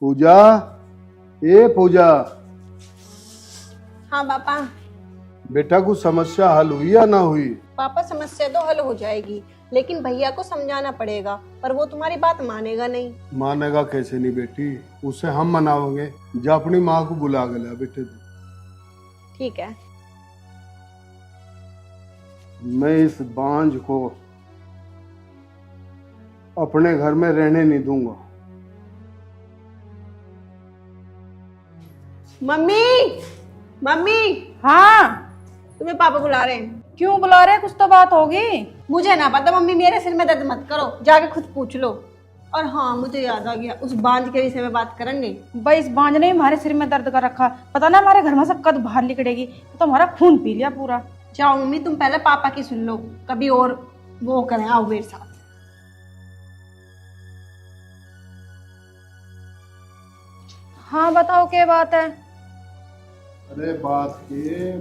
पूजा, ए पूजा, हाँ पापा। बेटा कुछ समस्या हल हुई या ना हुई? पापा समस्या तो हल हो जाएगी, लेकिन भैया को समझाना पड़ेगा, पर वो तुम्हारी बात मानेगा नहीं। मानेगा कैसे नहीं बेटी, उसे हम मनाओगे। जा अपनी माँ को बुला के ला बेटे तू। ठीक है। मैं इस बांझ को अपने घर में रहने नहीं दूंगा। मम्मी, मम्मी, हाँ, तुम्हें पापा बुला रहे हैं। क्यों बुला रहे? कुछ तो बात होगी। मुझे ना पता मम्मी, मेरे सिर में दर्द मत करो, जाके खुद पूछ लो। और हाँ, मुझे याद आ गया, उस बांझ के विषय में बात करेंगे। भाई इस बांझ ने हमारे सिर में दर्द कर रखा। पता ना हमारे घर में से कद बाहर निकलेगी तो हमारा खून पी लिया पूरा। जाओ मम्मी, तुम पहले पापा की सुन लो, कभी और वो करें, आओ मेरे साथ। हाँ बताओ क्या बात है। अरे बात के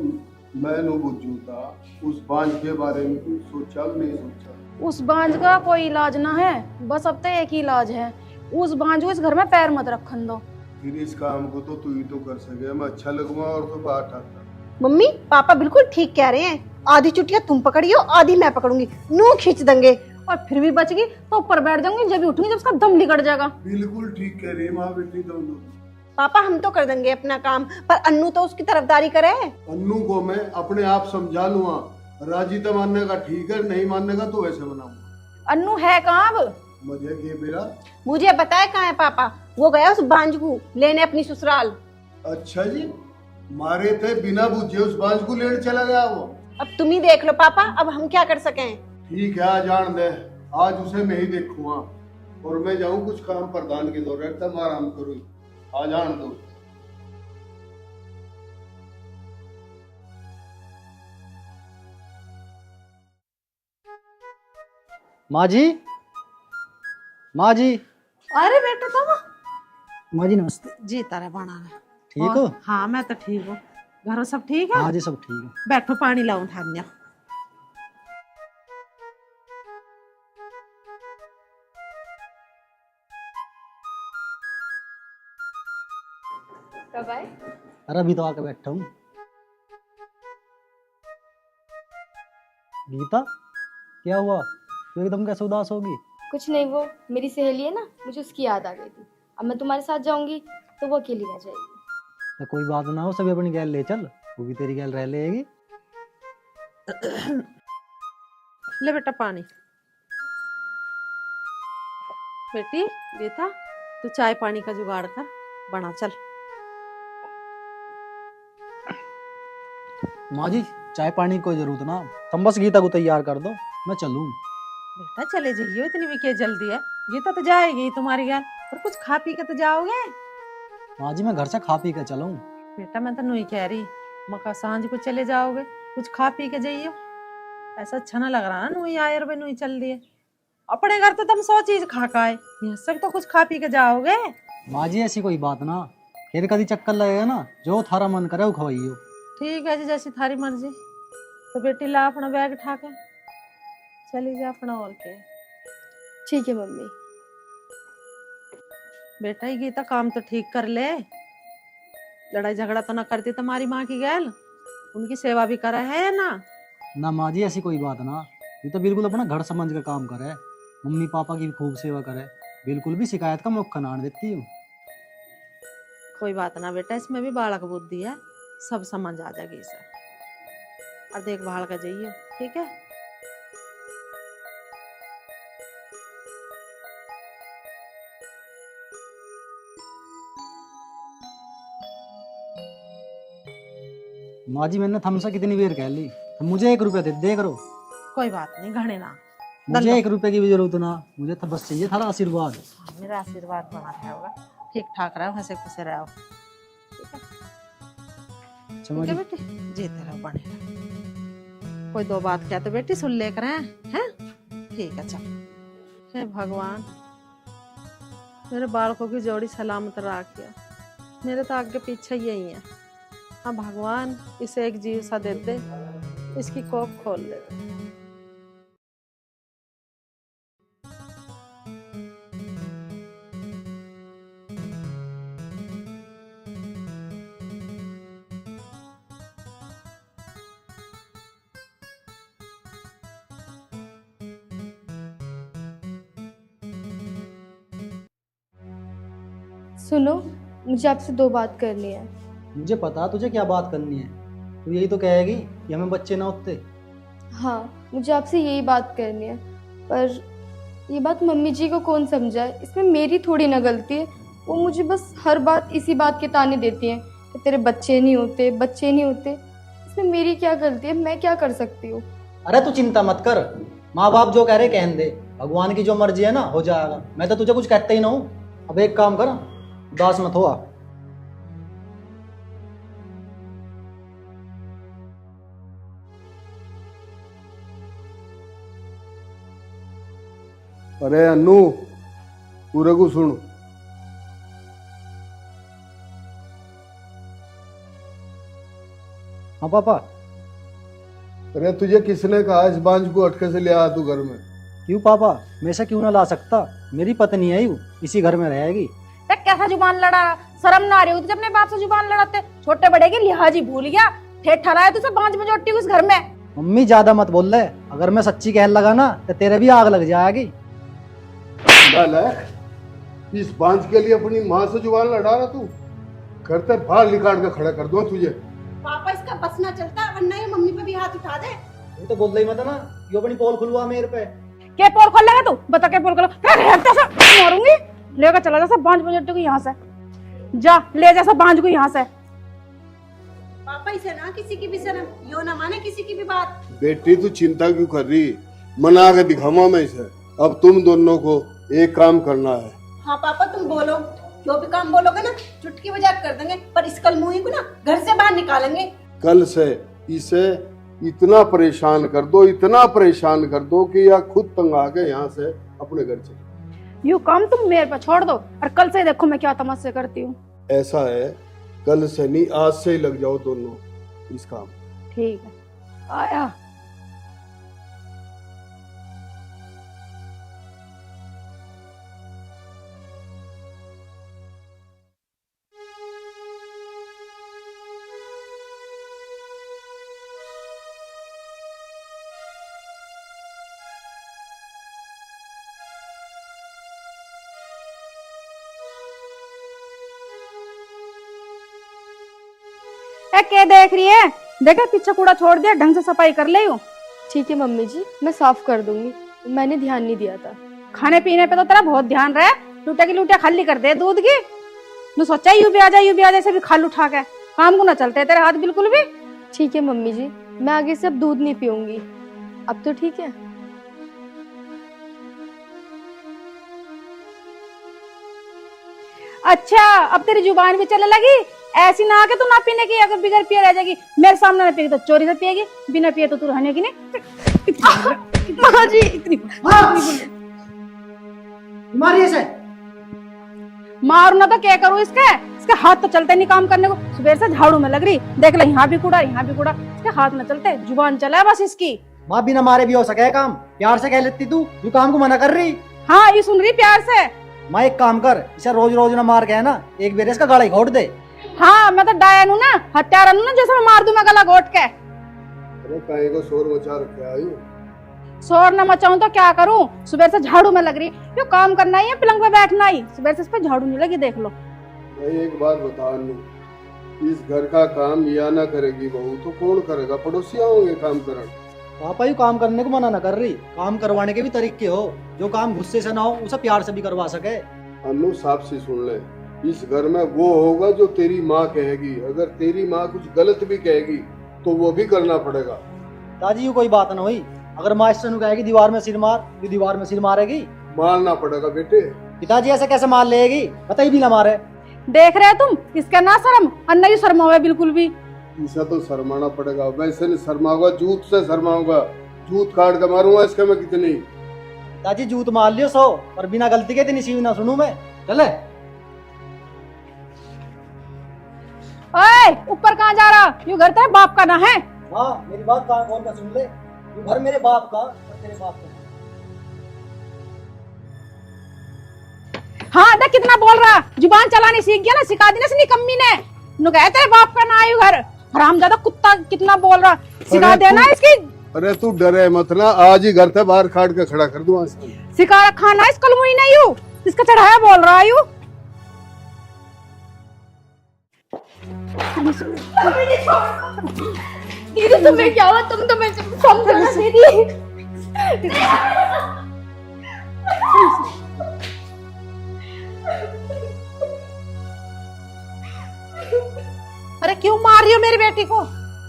मैं नु बुझू था, उस बांझ के बारे में कुछ सोचा नहीं सोचा? उस बांझ का कोई इलाज ना है, बस अब तो एक ही इलाज है। उस बांझ को इस घर में पैर मत रखन दो। फिर इस काम को तो तू ही तो कर सके, मैं अच्छा लगूंगा और तो बात आता। मम्मी, पापा बिल्कुल ठीक कह रहे हैं, आधी चुटिया तुम पकड़ियो, आधी मैं पकड़ूंगी, नू खींच देंगे। और फिर भी बच गई तो ऊपर बैठ जाऊंगी, जब भी उठूंगी जब उसका दम निकल जाएगा। बिल्कुल ठीक कह रही है माँ बेटी दोनों। पापा हम तो कर देंगे अपना काम, पर अन्नू तो उसकी तरफदारी करे। अन्नू को मैं अपने आप समझा लूंगा, राजी तो मानने का ठीक है, नहीं मानने का तो वैसे बनाऊंगा। अन्नू है कहाँ अब? मुझे ये मेरा मुझे बताए कहाँ है पापा, वो गया उस बांझ को लेने अपनी ससुराल। अच्छा जी, मारे थे बिना बुझे उस बांझ को लेने चला गया वो। अब तुम ही देख लो पापा, अब हम क्या कर सकें। ठीक है, आज जान दे, आज उसे मैं ही देखूंगा और मैं जाऊं कुछ काम प्रधान के दौरे, तब आराम करूँ। आ जान दो। माँ जी, माँ जी। अरे बेटा तुम माँ जी नमस्ते। जी तारा बना है। ठीक हो? हाँ मैं तो ठीक हूँ। घरों सब ठीक है? हाँ जी सब ठीक है। बैठो पानी लाऊं थान्या। कब आए? अरे अभी तो आके बैठा हूँ। गीता, क्या हुआ? तू एकदम कैसे उदास होगी? कुछ नहीं, वो मेरी सहेली है ना, मुझे उसकी याद आ गई थी। अब मैं तुम्हारे साथ जाऊंगी तो वो अकेली रह जाएगी। तो कोई बात ना हो, सभी अपनी गैल ले चल, वो भी तेरी गैल रह लेगी। ले बेटा पानी। बेटी गीता, तू चाय पानी का जुगाड़ कर, बना चल। माँ जी चाय पानी की कोई जरूरत ना, तुम बस गीता को तैयार कर दो, मैं चलूँ। बेटा चले जाइयो, इतनी भी क्या जल्दी है? गीता तो जाएगी तुम्हारी घर, और कुछ खा पी के तो जाओगे। माँ जी मैं घर से खा पी के चलूँ। बेटा मैं तो नहीं कह रही, मका सांझ को चले जाओगे, कुछ खा पी के जाइयो। ऐसा अच्छा ना लग रहा ना, नुई आए और नुई चल दिए। अपने घर तो तुम 100 चीज खा का आए, यहाँ से तो कुछ खा पी के जाओगे। माँ जी ऐसी कोई बात ना, फिर कभी चक्कर लगेगा ना, जो थारा मन करे वो खवाइयो। ठीक है जी, जैसी थारी मर्जी। तो बेटी ला अपना बैग उठा के चली जा अपना और के। ठीक है मम्मी। बेटा ये गीता काम तो ठीक कर ले, लड़ाई झगड़ा तो ना करती तुम्हारी माँ की गैल, उनकी सेवा भी करा है ना। ना माँ जी ऐसी कोई बात ना, ये तो बिल्कुल अपना घर समझ के काम करे, मम्मी पापा की भी खूब सेवा करे, बिल्कुल भी शिकायत का मौका ना आने देती हूँ। कोई बात ना बेटा, इसमें भी बालक बुद्धि है, सब समझ आ जाएगी इसे। और देखभाल का जाइए, ठीक है। माँ जी मैंने थमसा कितनी देर कह ली, तो मुझे 1 रुपया दे करो। कोई बात नहीं, घणे ना। मुझे 1 रुपए की भी जरूरत ना, मुझे तो बस चाहिए थारा आशीर्वाद। मेरा आशीर्वाद बना रहा होगा, ठीक ठाक रहो, हंसे खुशे रहो, ठीक है। अच्छा ठीक माँ है जी। बेटी, जीते रहो बने। कोई दो बात क्या तो बेटी सुन लेकर हैं? ठीक है चल। हे भगवान, मेरे बालकों की जोड़ी सलामत रखिया, मेरे तो आगे पीछे यही है। हाँ भगवान, इसे एक जीव सा दे दे, इसकी कोख खोल दे। सुनो, मुझे आपसे 2 बात करनी है। मुझे पता तुझे क्या बात करनी है। तू यही तो कहेगी कि हमें बच्चे ना होते। हाँ, मुझे आपसे यही बात करनी है, पर ये बात मम्मी जी को कौन समझाए? इसमें मेरी थोड़ी ना गलती है। वो मुझे बस हर बात इसी बात के ताने देती हैं कि तेरे बच्चे नहीं होते, बच्चे नहीं होते। इसमें मेरी क्या गलती है? मैं क्या कर सकती हूँ? अरे तू चिंता मत कर, माँ बाप जो कह रहे कहने दे, भगवान की जो मर्जी है ना हो जाएगा। मैं तो तुझे कुछ कहता ही ना हूँ। अब एक काम कर, उदास मत हो। अरे अन्नू, पूरे को सुन। हाँ पापा। अरे तुझे किसने कहा इस बांझ को अटके से ले आया तू घर में? क्यों पापा, मैं से क्यों ना ला सकता? मेरी पत्नी है यू, इसी घर में रहेगी। कैसा जुबान लड़ा, शर्म ना आ रही हो तुझे अपने बाप से जुबान लड़ाते? छोटे बड़े की लिहाज ही भूल गया। ठेठ ठहराया तुझे बांझ में जोटी उस घर में। मम्मी ज्यादा मत बोल रहे, अगर मैं सच्ची कहने लगा ना तो तेरे भी आग लग जाएगी। इस बांझ के लिए अपनी माँ से जुबान लड़ा रहा तू? घर से बाहर निकाल के खड़ा कर दो तुझे। पापा इसका बस ना चलता, वरना ये मम्मी पे भी हाथ उठा दे। तू तो बोल रही मत ना, यो अपनी पोल खुलवा मेरे पे। क्या पोल खोल लेगा तू? बता क्या पोल खोल? मारूंगी। लेकर चला जा सब बांझ बजट्टी को यहाँ से। जा ले जा सब बांझ को यहाँ से। पापा इसे ना किसी की भी शर्म, यो ना माने किसी की भी बात। बेटी तू चिंता क्यों कर रही? मना के दिखाऊंगा मैं इसे। अब तुम दोनों को एक काम करना है। हाँ पापा तुम बोलो, जो भी काम बोलोगे ना चुटकी बजा कर देंगे, पर इस कलमुही को ना घर से बाहर निकालेंगे। कल से इसे इतना परेशान कर दो, इतना परेशान कर दो कि या खुद तंग आ के यहाँ से अपने घर चले। यू काम तुम मेरे पे छोड़ दो और कल से देखो मैं क्या तमाशे करती हूँ। ऐसा है, कल से नहीं आज से ही लग जाओ दोनों इस काम। ठीक है, आया। क्या देख रही है? देखा पीछे कूड़ा छोड़ दिया, ढंग से सफाई कर ले। ठीक है मम्मी जी, मैं साफ कर दूंगी। मैंने ध्यान नहीं दिया था। खाने पीने पे तो तेरा बहुत ध्यान रहे। लूटे की लूटिया खाली कर दे दूध की। तू सोचा यूं भी आ जाए, यूं भी आ जाए, से भी खाल उठा के काम को ना चलते तेरे हाथ बिल्कुल भी। ठीक है मम्मी जी, मैं आगे से अब दूध नहीं पीऊंगी। अब तो ठीक है। अच्छा, अब तेरी जुबान भी चलने लगी। ऐसी ना आके तू ना पीने की, अगर बिगर पिए रह जाएगी मेरे सामने ना पिएगी तो चोरी से पिएगी, बिना पिए तो तू रहने की नहीं। माँ जी इतनी मारिए से। मारू ना तो क्या करूँ? इसके हाथ तो चलते नहीं काम करने को। सुबह से झाड़ू में लग रही, देख ले यहाँ भी कूड़ा यहाँ भी कूड़ा। इसके हाथ में चलते, जुबान चला है बस इसकी। माँ बिना मारे भी हो सके काम, प्यार से कह लेती तू, जो काम को मना कर रही। हाँ ये सुन रही प्यार से। माँ एक काम कर, इसे रोज रोज ना मार के है ना, एक बेर इसका गला घोट दे। हाँ मैं तो डायन हूँ ना, हत्यारा हूँ ना, जैसे मैं मार दूं मैं गला घोट के। अरे काहे को शोर मचा रखा है? शोर न मचाऊं तो क्या करूं? सुबह से झाड़ू में लग रही। यो काम करना ही है, पलंग पे बैठना ही। सुबह से इस पे झाड़ू नहीं लगी, देख लो। मैं एक बात बता अन्नू, इस घर का काम या ना करेगी बहू तो कौन करेगा? पड़ोसिया होंगे काम करने। पापा यू काम करने को मना ना कर रही, काम करवाने के भी तरीके हो, जो काम गुस्से से ना हो उसे प्यार से भी करवा सके। अन्नू साफ से सुन ले, इस घर में वो होगा जो तेरी माँ कहेगी। अगर तेरी माँ कुछ गलत भी कहेगी तो वो भी करना पड़ेगा। दादी यू कोई बात ना हुई, अगर मास्टर कहेगी दीवार में सिर मार, तो दीवार में सिर मारेगी। मारना पड़ेगा बेटे। पिताजी ऐसे कैसे मार लेगी? बताइए भी ना मारे। देख रहे तुम, इसका ना शर्म अन्ना ही शर्मा हुआ है बिल्कुल भी। इसे तो शर्माना पड़ेगा, वैसे नहीं शर्माऊंगा, जूत से शर्माऊंगा। जूत काट के मारूंगा इसके मैं कितनी। दादी जूत मार लियो सो, और बिना गलती के इतनी सीवी ना सुनूं मैं। चले। ओए ऊपर कहाँ जा रहा? यू घर तेरे बाप का ना है? हाँ मेरी बात कहाँ कौन का सुन ले, यू घर मेरे बाप का और तेरे बाप का। हाँ देख कितना बोल रहा, जुबान चलानी सीख गया ना, सिखा दी ना निकम्मी ने। नु कहे तेरे बाप का ना आयु घर, हरामजादा कुत्ता कितना बोल रहा, सिखा देना इसकी। अरे तू डरे मत ना, आज ही घर से बाहर काट के खड़ा कर दूं। सिखा रखा ना इस कलमुई ने यू, इसका चढ़ाया बोल रहा यू। दीदी तुम्हें क्या हुआ? तुम तो मेरे से समझो ना दीदी। अरे क्यों मार रही हो मेरी बेटी को?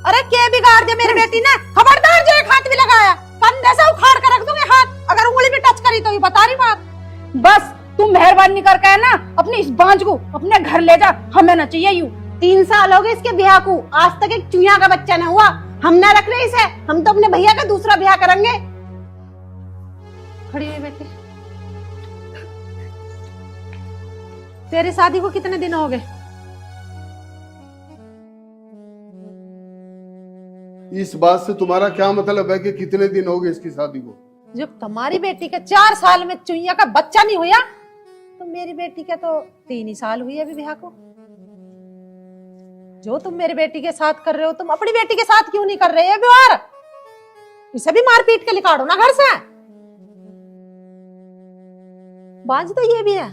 अरे क्या बिगाड़ दिया मेरी बेटी ने? खबरदार जो एक हाथ भी लगाया कंधे से उखाड़ कर रख दूंगी हाथ, अगर उंगली भी टच करी तो ये बता रही बात। बस तुम मेहरबानी करके है ना अपनी इस बांझ को अपने घर ले जा, हमें ना चाहिए यूं। 3 साल हो गए इसके ब्याह को, आज तक एक चुईया का बच्चा न हुआ। हम ना रख रहे इसे, हम तो अपने भैया का दूसरा ब्याह करेंगे। खड़ी हुई बेटी, तेरी शादी को कितने दिन हो गए? इस बात से तुम्हारा क्या मतलब है कि कितने दिन हो गए इसकी शादी को? जब तुम्हारी बेटी के 4 साल में चुईया का बच्चा नहीं हुआ तो मेरी बेटी के तो 3 ही साल हुई अभी ब्याह को। जो तुम मेरी बेटी के साथ कर रहे हो, तुम अपनी बेटी के साथ क्यों नहीं कर रहे? व्यवहार इसे भी मार पीट के निकालो ना घर से। बाज तो ये भी है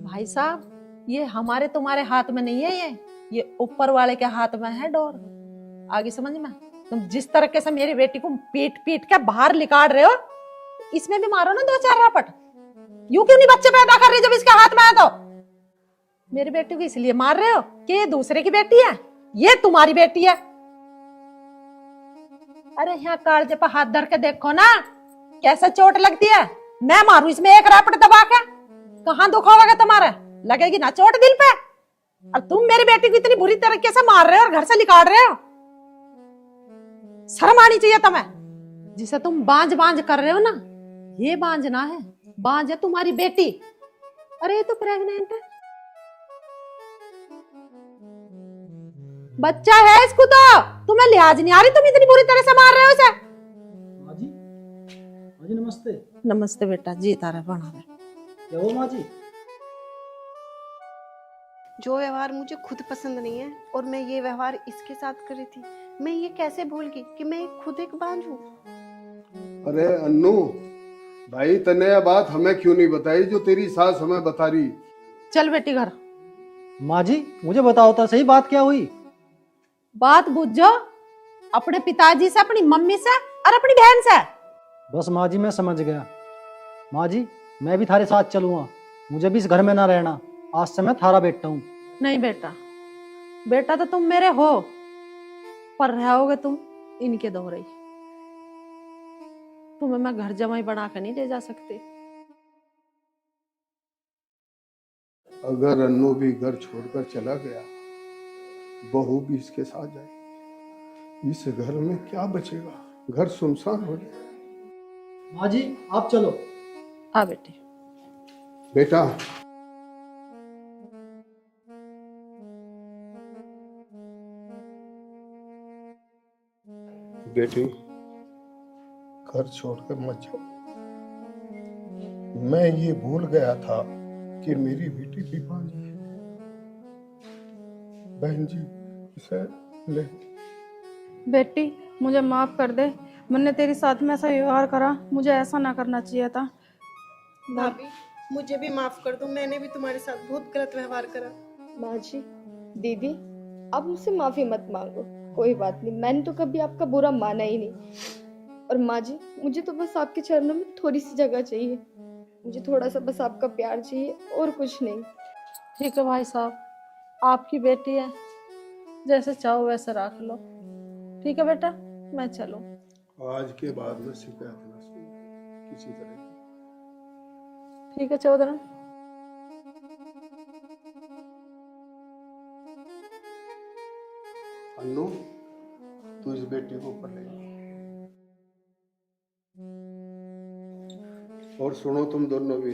भाई साहब, ये हमारे तुम्हारे हाथ में नहीं है, ये ऊपर वाले के हाथ में है डोर। आगे समझ में? तुम जिस तरीके से मेरी बेटी को पीट पीट के बाहर निकाल रहे हो, इसमें भी मारो ना 2-4 रपट। यूं क्यों नहीं बच्चे पैदा कर रही जब इसके हाथ में है तो? मेरी बेटी को इसलिए मार रहे हो कि ये दूसरे की बेटी है, ये तुम्हारी बेटी है। अरे यहाँ कालजे पर हाथ धर के देखो ना कैसे चोट लगती है। मैं मारू इसमें एक रपट दबा के, कहाँ दुख होगा तुम्हारा? लगेगी ना चोट दिल पे। और तुम मेरी बेटी को इतनी बुरी तरीके से मार रहे हो और घर से निकाल रहे हो। शर्म आनी चाहिए तुम्हें। जिसे तुम बांझ बांझ कर रहे हो ना, ये बांझ ना है, बांझ है तुम्हारी बेटी। अरे ये तो प्रेग्नेंट है, बच्चा है इसको तो तुम्हें लिहाज नहीं आ रही, तुम इतनी बुरी तरह से मार रहे हो इसे। माँ जी, माँ जी नमस्ते। नमस्ते बेटा, जी तारा बना रहे। क्या हो माँ जी? जो व्यवहार मुझे खुद पसंद नहीं है और मैं ये व्यवहार इसके साथ कर रही थी, मैं ये कैसे भूल गई कि मैं खुद एक बांझ हूँ। अरे अन्नू भाई, तने यह बात हमें क्यों नहीं बताई जो तेरी सास हमें बता रही? चल बेटी घर। माँ जी मुझे बताओ तो सही, बात क्या हुई? बात बुझो अपने पिताजी से, अपनी मम्मी से और अपनी बहन से। बस माँ जी मैं समझ गया। माँ जी मैं भी थारे साथ चलूंगा, मुझे भी इस घर में ना रहना। आज से मैं थारा बेटा हूँ। नहीं बेटा, बेटा तो तुम मेरे हो, पर रहोगे तुम इनके दोहरे। तुम्हें मैं घर जमाई बना कर नहीं ले जा सकती। अगर अन्नू भी घर छोड़कर चला गया, बहू भी इसके साथ जाए, इस घर में क्या बचेगा? घर सुनसान हो जाए। माँ जी आप चलो। हाँ बेटी। बेटा बेटी, घर छोड़कर मत जाओ। मैं ये भूल गया था कि मेरी बेटी भी बांझ है। बहन जी इसे ले। बेटी मुझे माफ कर दे, मैंने तेरे साथ में ऐसा व्यवहार करा, मुझे ऐसा ना करना चाहिए था। भाभी मुझे भी माफ कर दो, मैंने भी तुम्हारे साथ बहुत गलत व्यवहार करा। माँ जी, दीदी आप मुझसे माफी मत मांगो, कोई बात नहीं, मैंने तो कभी आपका बुरा माना ही नहीं। और माँ जी मुझे तो बस आपके चरणों में थोड़ी सी जगह चाहिए, मुझे थोड़ा सा बस आपका प्यार चाहिए और कुछ नहीं। ठीक है भाई साहब, आपकी बेटी है, जैसे चाहो वैसे रख लो। ठीक है बेटा, मैं चलूं। आज के बाद में शिकायत ना सुन किसी तरह की। ठीक है चौधरी। अन्नू तू इस बेटी को ऊपर ले जा। और सुनो तुम दोनों भी,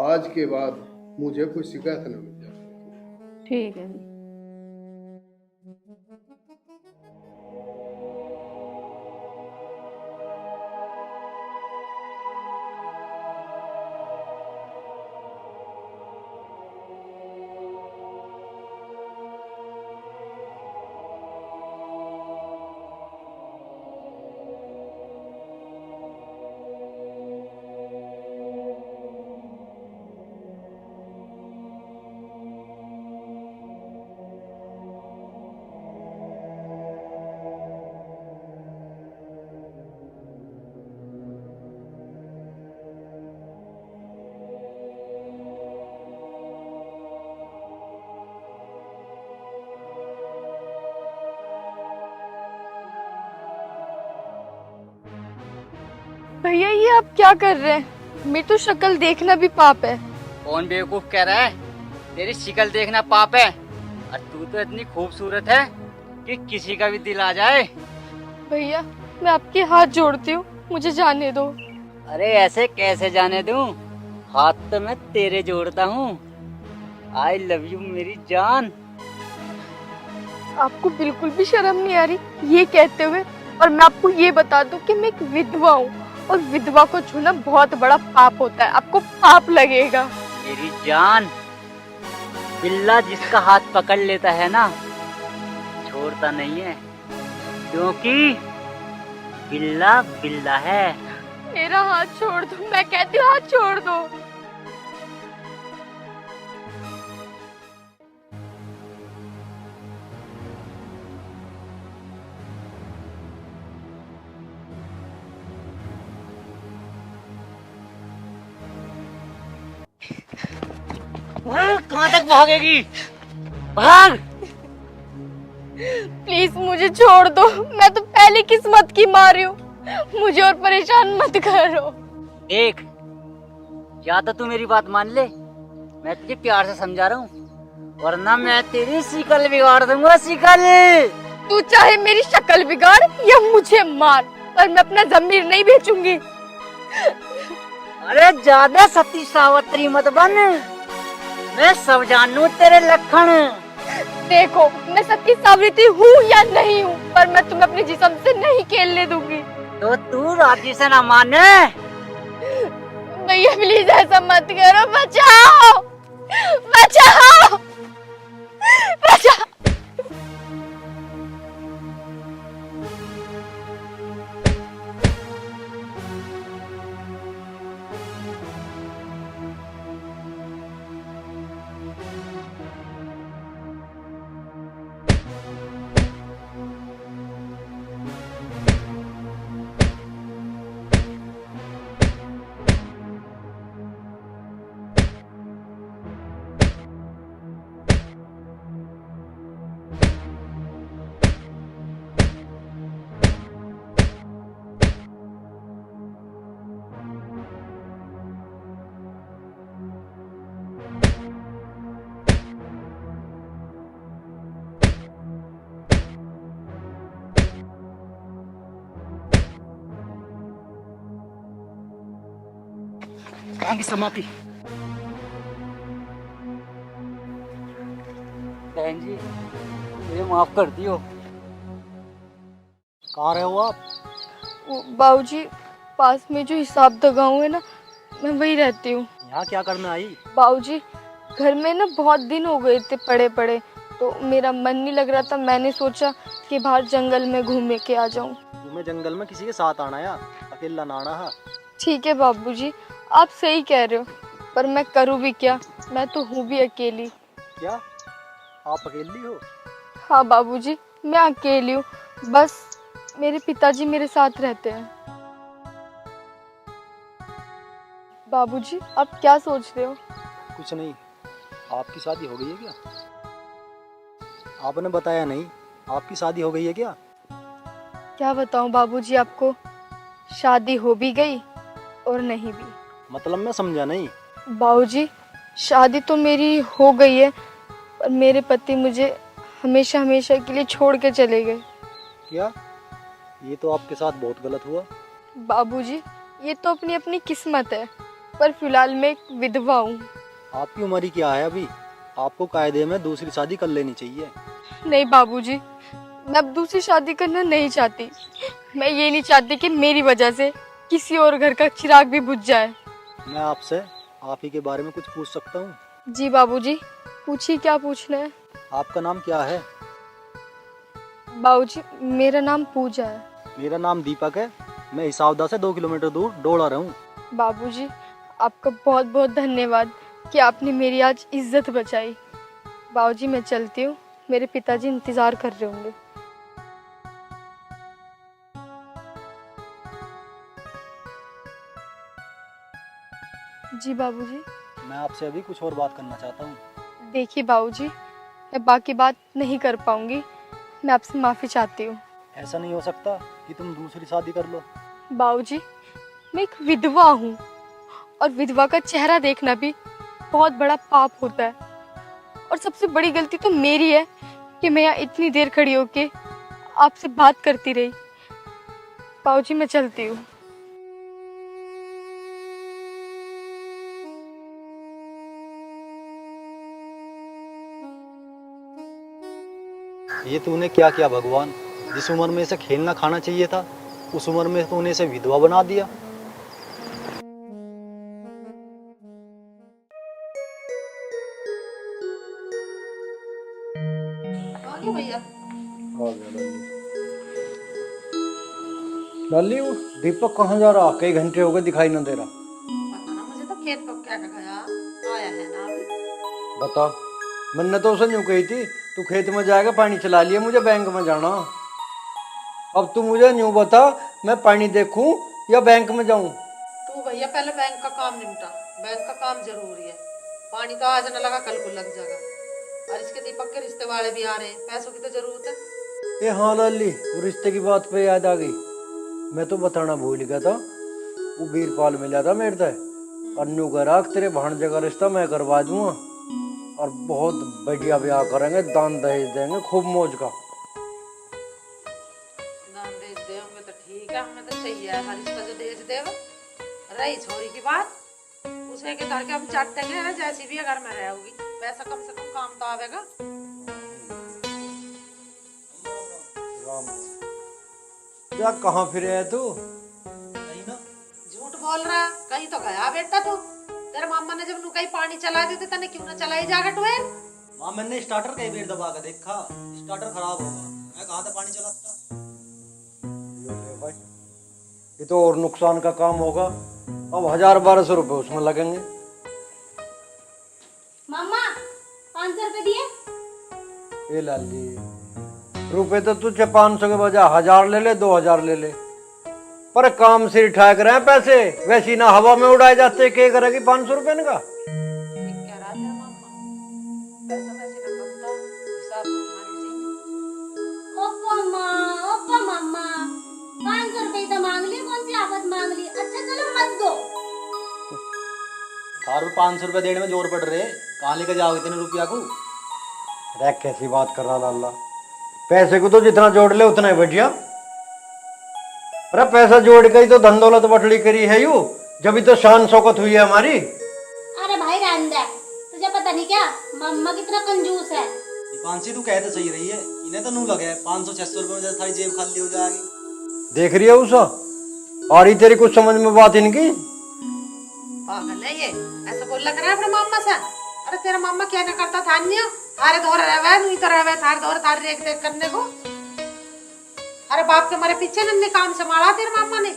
आज के बाद मुझे कोई शिकायत न मिल जाए। ठीक है। भैया ये आप क्या कर रहे हैं? मेरी तो शक्ल देखना भी पाप है। कौन बेवकूफ कह रहा है? तेरी शक्ल देखना पाप है और तू तो इतनी खूबसूरत है कि किसी का भी दिल आ जाए। भैया मैं आपके हाथ जोड़ती हूँ, मुझे जाने दो। अरे ऐसे कैसे जाने दूं? हाथ तो मैं तेरे जोड़ता हूँ। आई लव यू मेरी जान। आपको बिल्कुल भी शर्म नहीं आ रही ये कहते हुए? और मैं आपको ये बता दूं कि मैं एक विधवा हूँ और विधवा को छूना बहुत बड़ा पाप होता है, आपको पाप लगेगा। मेरी जान, बिल्ला जिसका हाथ पकड़ लेता है ना छोड़ता नहीं है, क्योंकि बिल्ला बिल्ला है। मेरा हाथ छोड़ दो, मैं कहती हूँ हाथ छोड़ दो। कहाँ तक भागेगी? भाग! प्लीज मुझे छोड़ दो, मैं तो पहले किस्मत की मारी हूँ, मुझे और परेशान मत करो। देख, या तो तू मेरी बात मान ले, मैं तुझे प्यार से समझा रहा हूँ, वरना मैं तेरी शिकल बिगाड़ दूंगा। शिकल तू चाहे मेरी शक्ल बिगाड़ या मुझे मार, पर मैं अपना जमीर नहीं बेचूंगी। अरे ज्यादा सती सावत्री मत बन, मैं सब जानू तेरे लक्षण। देखो मैं सती सावित्री हूँ या नहीं हूँ, पर मैं तुम्हें अपने जिस्म से नहीं खेलने दूंगी। तो तू राजी से ना माने? भैया प्लीज ऐसा मत करो, बचाओ बचाओ बचाओ। कहाँ की समाप्ति? बहन जी, मुझे माफ कर दियो। कहाँ रहे हो आप? बाबूजी पास में जो हिसाब गाँव है ना, मैं वही रहती हूँ। यहाँ क्या करने आई? बाबूजी घर में ना बहुत दिन हो गए थे पड़े पड़े, तो मेरा मन नहीं लग रहा था, मैंने सोचा कि बाहर जंगल में घूमे के आ जाऊं। तुम्हें जंगल में किसी के साथ आना है, अकेला ना आना है। ठीक है बाबूजी, आप सही कह रहे हो, पर मैं करूँ भी क्या, मैं तो हूँ भी अकेली। क्या आप अकेली हो? हाँ बाबूजी मैं अकेली हूँ, बस मेरे पिताजी मेरे साथ रहते हैं। बाबूजी आप क्या सोच रहे हो? कुछ नहीं। आपकी शादी हो गई है क्या? आपने बताया नहीं, आपकी शादी हो गई है क्या? क्या बताऊं बाबूजी आपको, शादी हो भी गई और नहीं भी। मतलब मैं समझा नहीं। बाबूजी शादी तो मेरी हो गई है, पर मेरे पति मुझे हमेशा हमेशा के लिए छोड़ के चले गए। क्या? ये तो आपके साथ बहुत गलत हुआ। बाबूजी ये तो अपनी अपनी किस्मत है, पर फिलहाल मैं एक विधवा हूँ। आपकी उम्र ही क्या है अभी? आपको कायदे में दूसरी शादी कर लेनी चाहिए। नहीं बाबूजी, मैं अब दूसरी शादी करना नहीं चाहती। मैं ये नहीं चाहती कि मेरी वजह से किसी और घर का चिराग भी बुझ जाए। मैं आपसे आप ही के बारे में कुछ पूछ सकता हूँ? जी बाबूजी पूछिए, क्या पूछना है? आपका नाम क्या है? बाबूजी मेरा नाम पूजा है। मेरा नाम दीपक है। मैं हिसाबदा से 2 किलोमीटर दूर डोड़ा रहा हूँ। बाबूजी आपका बहुत बहुत धन्यवाद कि आपने मेरी आज इज्जत बचाई। बाबूजी मैं चलती हूँ, मेरे पिताजी इंतजार कर रहे होंगे। जी बाबूजी। मैं आपसे अभी कुछ और बात करना चाहता हूँ। देखिए बाबूजी, मैं बाकी बात नहीं कर पाऊंगी, मैं आपसे माफ़ी चाहती हूँ। ऐसा नहीं हो सकता कि तुम दूसरी शादी कर लो। बाबूजी मैं एक विधवा हूँ और विधवा का चेहरा देखना भी बहुत बड़ा पाप होता है। और सबसे बड़ी गलती तो मेरी है कि मैं यहाँ इतनी देर खड़ी होके आपसे बात करती रही। बाबूजी मैं चलती हूँ। ये तूने क्या किया भगवान? जिस उम्र में इसे खेलना खाना चाहिए था, उस उम्र में तूने इसे विधवा बना दिया। आ गया भैया। लाली, वो दीपक कहाँ जा रहा? कई घंटे हो गए दिखाई ना दे रहा। पता ना, मुझे तो खेत को क्या गया आया है ना अभी। बता, मैंने तो उसे यूं कही थी तू खेत में जाएगा पानी चला लिया, मुझे बैंक में जाना। अब तू मुझे यूं बता, मैं पानी देखूं या बैंक में जाऊं? तू भैया पहले बैंक का काम निपटा। बैंक का काम जरूरी है। पानी तो आज न लगा कल को लग जाएगा। और इसके दीपक के रिश्ते वाले भी आ रहे हैं, पैसों की तो जरूरत है। ए हाँ लाली, वो रिश्ते की बात पे याद आ गई। मैं तो बताना भूल गया था। वो वीरपाल मिला था मेरे से, अन्नू करा तेरे भांजे का रिश्ता मैं करवा दूंगा और बहुत बढ़िया ब्याह करेंगे, दान दहेज देंगे खूब मौज का। दान दहेज देंगे तो ठीक है, हमें तो चाहिए है रिश्ता जो दहेज देव। रही छोरी की बात, उसे के धर के हम चाटेंगे ना, जैसी भी अगर मैं रहोगी पैसा कम से कम काम तो आवेगा। क्या कहाँ फिरे है तू? झूठ बोल रहा, कहीं तो गया बेटा तू। तेरे मामा ने जब नु कहीं पानी चला दी तो तने क्यों ना चलाई जागा टुए? माँ मैंने स्टार्टर कई बार दबा के देखा, स्टार्टर खराब होगा, मैं कहाँ से पानी चलाता। ये तो और नुकसान का काम होगा। अब 1000-1200 रुपए उसमें लगेंगे। मम्मा 500 रुपए दिए। ए लाली, रुपए तो तुझे 500 के बजाय 1000 ले ले, 2000 ले ले, पर काम से ठहक रहे हैं पैसे। वैसी ना हवा में उड़ाए जाते, क्या करेगी 500 रुपए का? ठीक कह रहा तेरा मामा। पैसा वैसे ना कमता, हिसाब से उठानी चाहिए। ओप्पो मम्मा 500 रुपए तो मांग ली, कौन सी आफत मांग ली। अच्छा चलो मत दो। थार पे 500 रुपए देने में जोर पड़ रहे, कहाँ लेके जाओगे इतने रुपया को? अरे कैसी बात कर रहा लाला, पैसे को तो जितना जोड़ ले उतना ही बढ़िया। अरे पैसा जोड़ के ही तो धन दौलत बटली करी है यू, जब तो शान शौकत हुई है हमारी। अरे भाई रहने दे, तुझे पता नहीं क्या मम्मा कितना कंजूस है। पांसी तू कहते सही रही है, इन्हें तो नू लगे 500-600 रुपए में जैसे सारी जेब खाली हो जाएगी। देख रही है उषा, आ रही तेरी कुछ समझ में बात इनकी? पागल है ये, ऐसा बोल लग रहा है अपने मामा से। अरे तेरा मामा क्या ना करता था अन्य, थारे दौरे रहे नहीं तो रहे थारे दौरे थारे देख देख करने को। अरे बाप के मारे पीछे नन्हे काम संभाला तेरे मामा ने।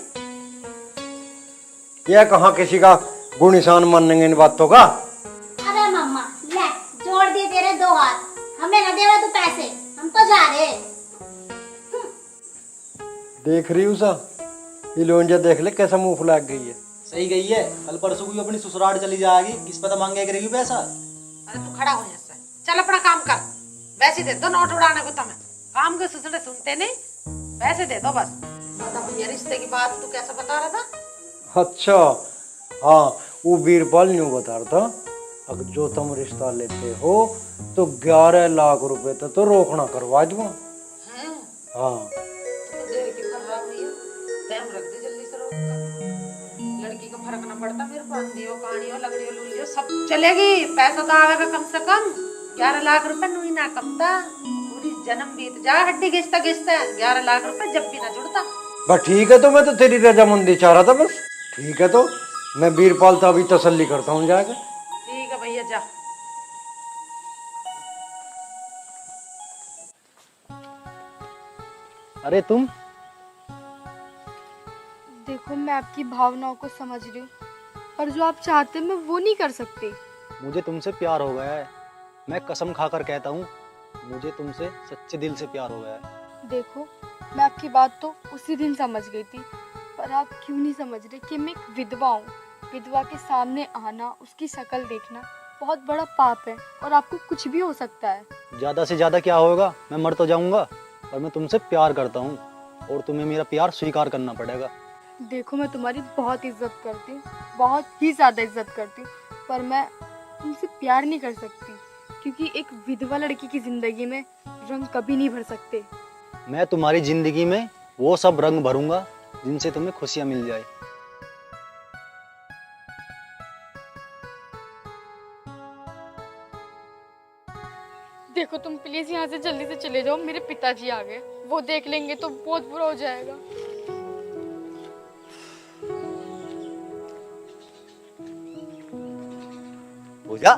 यह कहाँ किसी का गुण निशान मानेंगे इन बातों का? अरे मम्मा ले जोड़ दिए तेरे 2 हाथ, हमें न देवा तू पैसे, हम तो जा रहे। देख रही उषा, ये लोंजा देख ले कैसा मुंह फुला गई है। सही गई है, कल परसों को अपनी ससुराल चली जाएगी, किस पता मांगे करेगी पैसा। अरे तू खड़ा हो यहाँ से, चल अपना काम कर। वैसे दे दो नोट उड़ाने को तुम्हें, काम के सिलसिले सुनते नहीं, पैसे दे दो बस। बता भैया रिश्ते की बात तू कैसा बता रहा था? अच्छा हाँ, वो वीरपाल न्यू बता रहा था, अगर जो तुम रिश्ता लेते हो तो 11 लाख रुपए तक तो रोकना करवा दूंगा। हैं? हाँ तो देर क्यों कर रहा भैया, टाइम रख दे जल्दी से रोक कर। लड़की का फर्क ना पड़ता मेरे को, अंधी हो कहानी हो लगड़ी हो लुल्ली हो सब चलेगी, पैसा तो आवेगा कम से कम। 11 लाख रुपए नुई ना कमता, पूरी जन्म बीत जा हड्डी घिसता घिसता 11 लाख रुपए जब भी ना जुड़ता। बस ठीक है, तो मैं तो तेरी रजामंदी चाह रहा था बस। ठीक है, तो मैं वीरपाल तो अभी तसल्ली करता हूँ जाकर। ठीक है भैया जा। अरे तुम देखो मैं आपकी भावनाओं को समझ रही हूँ, पर जो आप चाहते हैं मैं वो नहीं कर सकती। मुझे तुमसे प्यार हो गया है, मैं कसम खाकर कहता हूँ, मुझे तुमसे सच्चे दिल से प्यार हो गया है। देखो मैं आपकी बात तो उसी दिन समझ गई थी, पर आप क्यों नहीं समझ रहे कि मैं एक विधवा हूँ। विधवा के सामने आना, उसकी शक्ल देखना बहुत बड़ा पाप है और आपको कुछ भी हो सकता है। ज्यादा से ज्यादा क्या होगा, मैं मर तो जाऊंगा, पर मैं तुमसे प्यार करता हूँ और तुम्हें मेरा प्यार स्वीकार करना पड़ेगा। देखो मैं तुम्हारी बहुत इज्जत करती हूँ, बहुत ही ज़्यादा इज्जत करती हूँ, पर मैं तुमसे प्यार नहीं कर सकती क्योंकि एक विधवा लड़की की ज़िंदगी में रंग कभी नहीं भर सकते। मैं तुम्हारी जिंदगी में वो सब रंग भरूंगा जिनसे तुम्हें खुशियां मिल जाए। देखो तुम प्लीज़ यहाँ से जल्दी से चले जाओ, मेरे पिताजी आ गए, वो देख लेंगे तो बहुत बुरा हो जाएगा। पूजा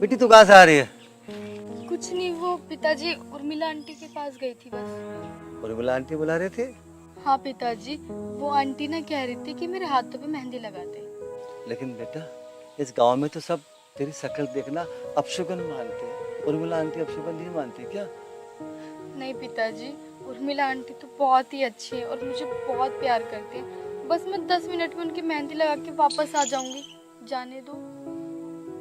बेटी तू कहाँ से आ रही है? कुछ नहीं, वो पिताजी उर्मिला आंटी के पास गई थी बस। उर्मिला आंटी बुला रहे थे? हाँ पिताजी, वो आंटी ना कह रही थी कि मेरे हाथों पे मेहंदी लगा दे। लेकिन बेटा इस गांव में तो सब तेरी शक्ल देखना अपशुगन मानते हैं। उर्मिला आंटी अपशुगन नहीं मानती क्या? नहीं पिताजी, उर्मिला आंटी तो बहुत ही अच्छी है और मुझे बहुत प्यार करती है। बस मैं 10 मिनट में उनकी मेहंदी लगा के वापस आ जाऊंगी, जाने दो।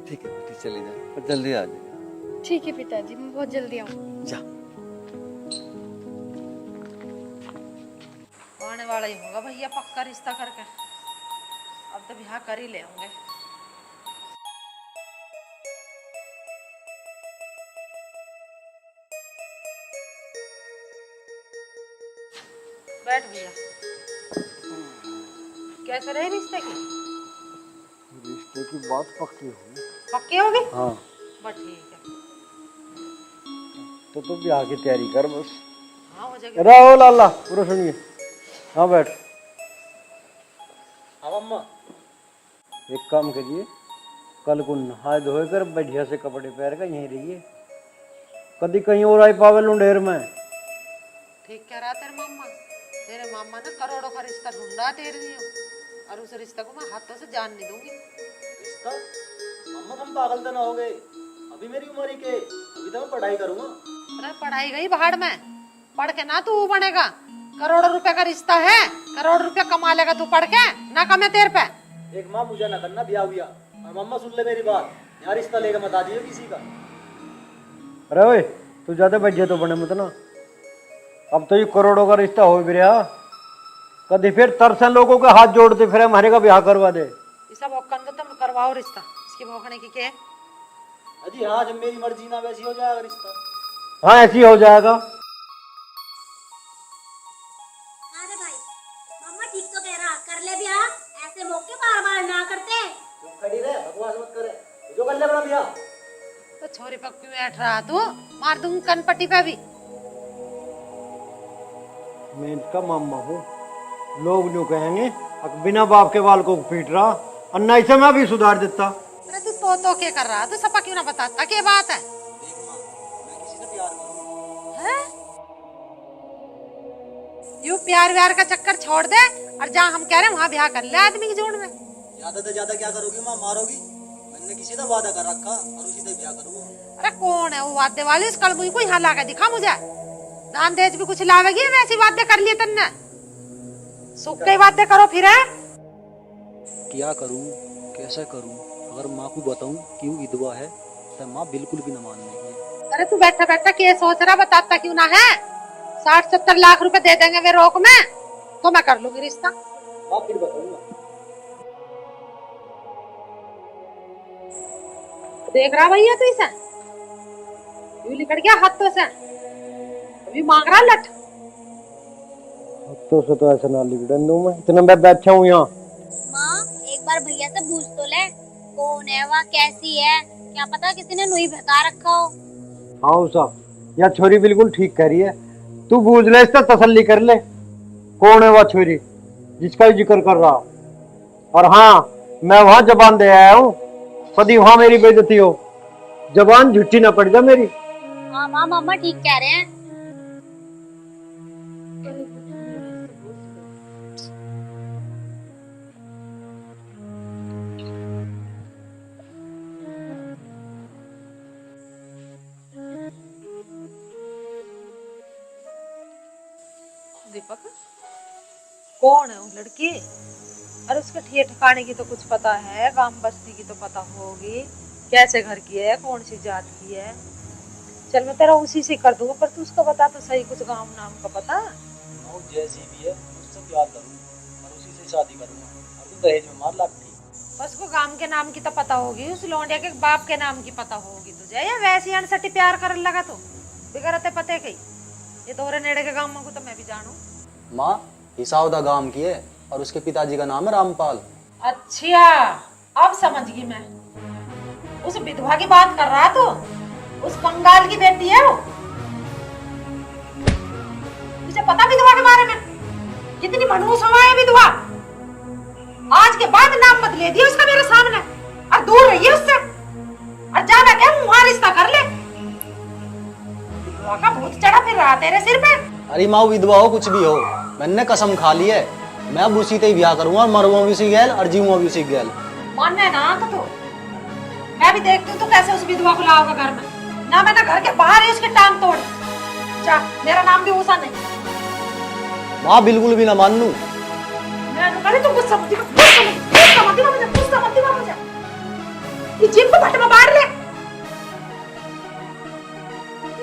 ठीक है बेटी चली जा, पर जल्दी आ जाएगा। ठीक है पिताजी, मैं बहुत जल्दी आऊंगी। जा। आने वाला ही होगा भैया पक्का रिश्ता करके, अब तो ब्याह कर ही ले होंगे। बैठ भैया। कैसे रहे रिश्ते की? रिश्ते की बात पक्की हुई। पक्की होगी? हाँ बस ठीक है। तो तू ब्याह की तैयारी कर बस। हाँ हो जाएगी। रहो लाला पूरा सुनिए। हाँ बैठ। हाँ अम्मा। एक काम करिए, कल को नहा धोए कर बढ़िया से कपड़े पहन कर यहीं रहिए, कभी कहीं और आई पावे लुंडेर में। ठीक कह रहा तेरे मामा। तेरे मामा ने करोड़ों का रिश्ता ढूंढा तेरे लिए, और उस रिश्ते को मैं हाथों से जान नहीं दूंगी। रिश्ता? अम्मा तुम पागल तो ना हो गए? अभी मेरी उम्र ही के, अभी तो मैं पढ़ाई करूंगा। अरे पढ़ाई गई भाड़ में, पढ़ के ना तू बनेगा। करोड़ों रुपए का रिश्ता है, करोड़ रुपया कमा लेगा तू पढ़ के, ना कमे तेरे पे। एक माँ मुझे ना करना ब्याह हुआ, और मम्मा सुन ले मेरी बात, यहाँ रिश्ता लेकर मत आ जाइए किसी का। अरे ओए तू ज्यादा बढ़िया तो बने मत ना, अब तो ये करोड़ों का रिश्ता हो भी रहा, कभी फिर तरसन लोगों के हाथ जोड़ते फिर हमारे का ब्याह करवा दे। ये सब औकन तो तुम करवाओ रिश्ता, इसकी भौंकने की क्या है? अजी हाँ, जब मेरी मर्जी ना वैसी हो जाएगा रिश्ता। हाँ ऐसी हो जाएगा। अरे भाई मम्मा ठीक तो कह रहा, कर ले ब्याह, ऐसे मौके बार बार ना करते। तुम खड़ी रहे, बकवास मत करे, जो कर ले बड़ा ब्याह। तो छोरी पर क्यों बैठ रहा तू? मार दूंगी कनपट्टी पे भी। मैं इसका मामा हूँ, लोग जो कहेंगे अब बिना बाप के बाल को पीट रहा, और नहीं से मैं भी सुधार देता। अरे तू तो क्या कर रहा? तू सपा क्यों ना बताता क्या बात है? देख माँ, मैं किसी से प्यार करूंगा। हैं? यूं प्यार व्यार का चक्कर छोड़ दे, और जहाँ हम कह रहे हैं वहाँ ब्याह कर ले आदमी की जोड़ में। ज्यादा से ज्यादा क्या करोगी माँ? मारोगी? मैंने किसी से वादा कर रखा और उसी से ब्याह करूंगा। अरे कौन है वो वादे वाली? उस कल मुझे कोई यहाँ ला के दिखा मुझे। दान देज भी कुछ लावेगी? वैसी बातें कर लिए तन्ने, सुख की बातें करो फिर है? क्या करूं, कैसे करूं? अगर माँ को बताऊं कि वो विधवा है तो माँ बिल्कुल भी न मानेगी। अरे तू बैठा बैठा क्या सोच रहा? बताता क्यों ना है? 60-70 लाख रुपए दे देंगे वे रोक में, तो मैं कर लूंगी रिश्ता। माँ फिर बताऊंगा। देख रहा भैया तू इसे यूं लिकड़ गया हाथों से, अभी मांग रहा लठ। तो ऐसा ना लिखने दूं मैं, इतना मैं बैठा हूँ यहाँ। माँ एक बार भैया से पूछ तो ले, कौन है वह, कैसी है, क्या पता किसी ने नुई भगा रखा हो। हाँ साहब, यह छोरी बिल्कुल ठीक कह रही है, तू बूझ ले, इसका तसल्ली कर ले, कौन है वह छोरी जिसका जिक्र कर रहा। और हाँ मैं वहाँ जबान दे आया हूँ, कभी वहाँ मेरी बेइज्जती हो, जबान झूठी ना पड़ जाए मेरी। हाँ माँ मम्मा ठीक कह रहे हैं। दीपक कौन है वो लड़की? अरे उसके ठिए ठिकाने की तो कुछ पता है, गांव बस्ती की तो पता होगी, कैसे घर की है, कौन सी जात की है। चल मैं तेरा उसी से कर दूंगा, पर तू उसका बता तो सही, कुछ गांव नाम का पता। जैसी भी है उससे प्यार करूं और उसी से शादी करूंगा। अब तो दहेज में मार लगती। बस को गांव के नाम की तो पता होगी, उस लौंडिया के बाप के नाम की पता होगी तुझे, या वैसे ही अनसटी प्यार करने लगा तो बिगड़ते पते कही। ये तोरे नेड़े के गांव को तो मैं भी जानू। माँ हिसावदा गांव की है और उसके पिताजी का नाम है रामपाल। अच्छा अब समझ गई मैं, उस विधवा की बात कर रहा तो उस बंगाल की बेटी है वो। तुझे पता विधवा के बारे में? कितनी मनहूस हुआ है विधवा। आज के बाद नाम मत ले दिया उसका मेरे सामने, और दूर रहिए उससे, और जाना क्या वहां रिश्ता कर ले। विधवा का भूत चढ़ा फिर रहा तेरे सिर पे। अरे माँ विधवा हो कुछ भी हो, मैंने कसम खा ली है मैं अब उसी से ही ब्याह करूंगा और मरूंगा भी उसी गैल और जीऊंगा भी उसी गैल। मानना ना तो मैं भी देखती हूँ तो कैसे उस विधवा को लाओगा घर में। ना मैं ना घर के बाहर ही उसकी टांग तोड़। जा, मेरा नाम भी उषा नहीं। माँ बिल्कुल भी ना मान लूं। मैं करे तो गुस्सा मत दिला मुझे। ये जीप को भट्ट में बांध ले।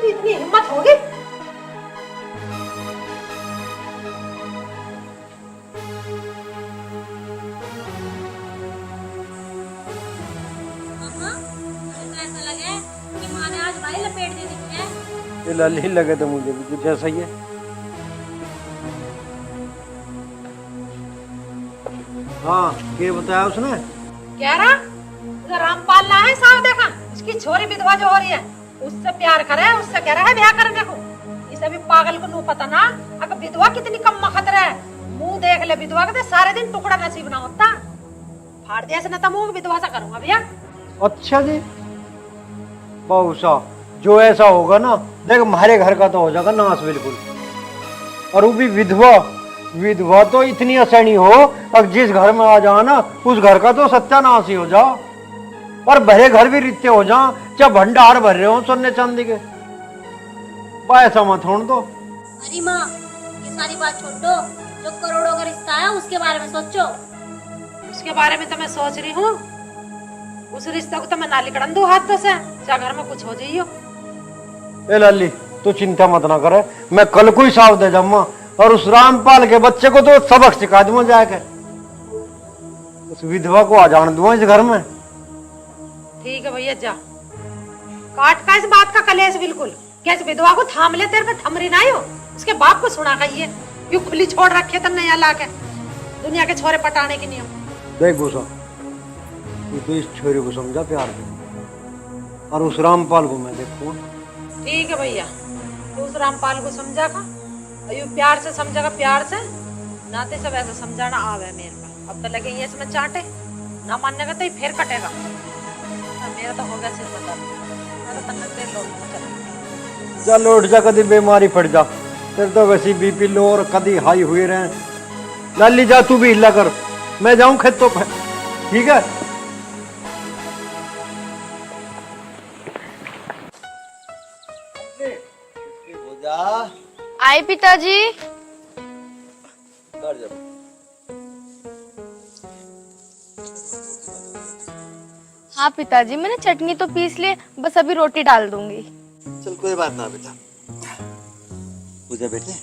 इतनी हिम्मत होगी? ऐसा लगे कि माँ ने आज भाई लपेट दे दी है। ये लल्ली लगे तो मुझे भी कुछ ऐसा ही है। हाँ क्या बताया उसने? कह रहा उधर रामपाल ना है साहब, देखा इसकी छोरी विधवा जो हो रही है उससे प्यार करे, उससे कह रहा है ब्याह करने को। इसे भी पागल को नू पता ना अगर विधवा कितनी कम खतरा है। मुंह देख ले विधवा का तो सारे दिन टुकड़ा नसीब ना होता। फाड़ दिया से ना तो मुंह विधवा सा करूंगा भैया। अच्छा जी बहुसा जो ऐसा होगा ना, देख हमारे घर का तो हो जाएगा नाश बिल्कुल। और वो भी विधवा, विधवा तो इतनी असहनी हो अब जिस घर में आ जाओ ना उस घर का तो सत्यानाश ही हो जाओ। और भरे घर भी रित्ते हो जाओ, चाहे भंडार भर रहे हो सोने चांदी के। ऐसा मत होने दो। अरे माँ ये सारी बात छोड़ दो, जो करोड़ों का रिश्ता है उसके बारे में सोचो। उसके बारे में तो मैं सोच रही हूँ। उस रिश्ते को तो मैं नाली कड़न दू हाथों से, चाहे घर में कुछ हो जाइयो। ए लल्ली तू चिंता मत ना करे, मैं कल को ही साफ दे जाऊंगा और उस रामपाल के बच्चे को तो सबक सिखा दूंगा जाके। उस विधवा को आ जाने दूंगा इस घर में। ठीक है भैया जा, काट का इस बात का कलेश बिल्कुल। क्या इस विधवा को थाम ले, तेरे पे थमरी ना हो। उसके बाप को सुना कहिए यू खुली छोड़ रखे तो नया लाके दुनिया के छोरे पटाने के नियम। देख भूसा तू तो इस छोरे को समझा प्यार से, और उस रामपाल को मैं देखूंगा। ठीक है भैया, तो उस रामपाल को समझा का अयो प्यार से समझागा, प्यार से नाते सब ऐसा समझाना आवे मेरे में। अब तो लगे ये इसमें चाटे ना मानने का तो फिर कटेगा। मेरा तो हो गया सिर बता, मैं तो तन्नत देर लौट चल जा लौट जा, कभी बीमारी पड़ जा। तेरे तो वैसी बीपी लो और कभी हाई हुए रहे। लाली जा तू भी हिला कर, मैं जाऊं खेतों पे। ठीक है आए पिताजी। हाँ पिताजी मैंने चटनी तो पीस ली, बस अभी रोटी डाल दूंगी। चल कोई बात ना बेटा। पूजा बेटे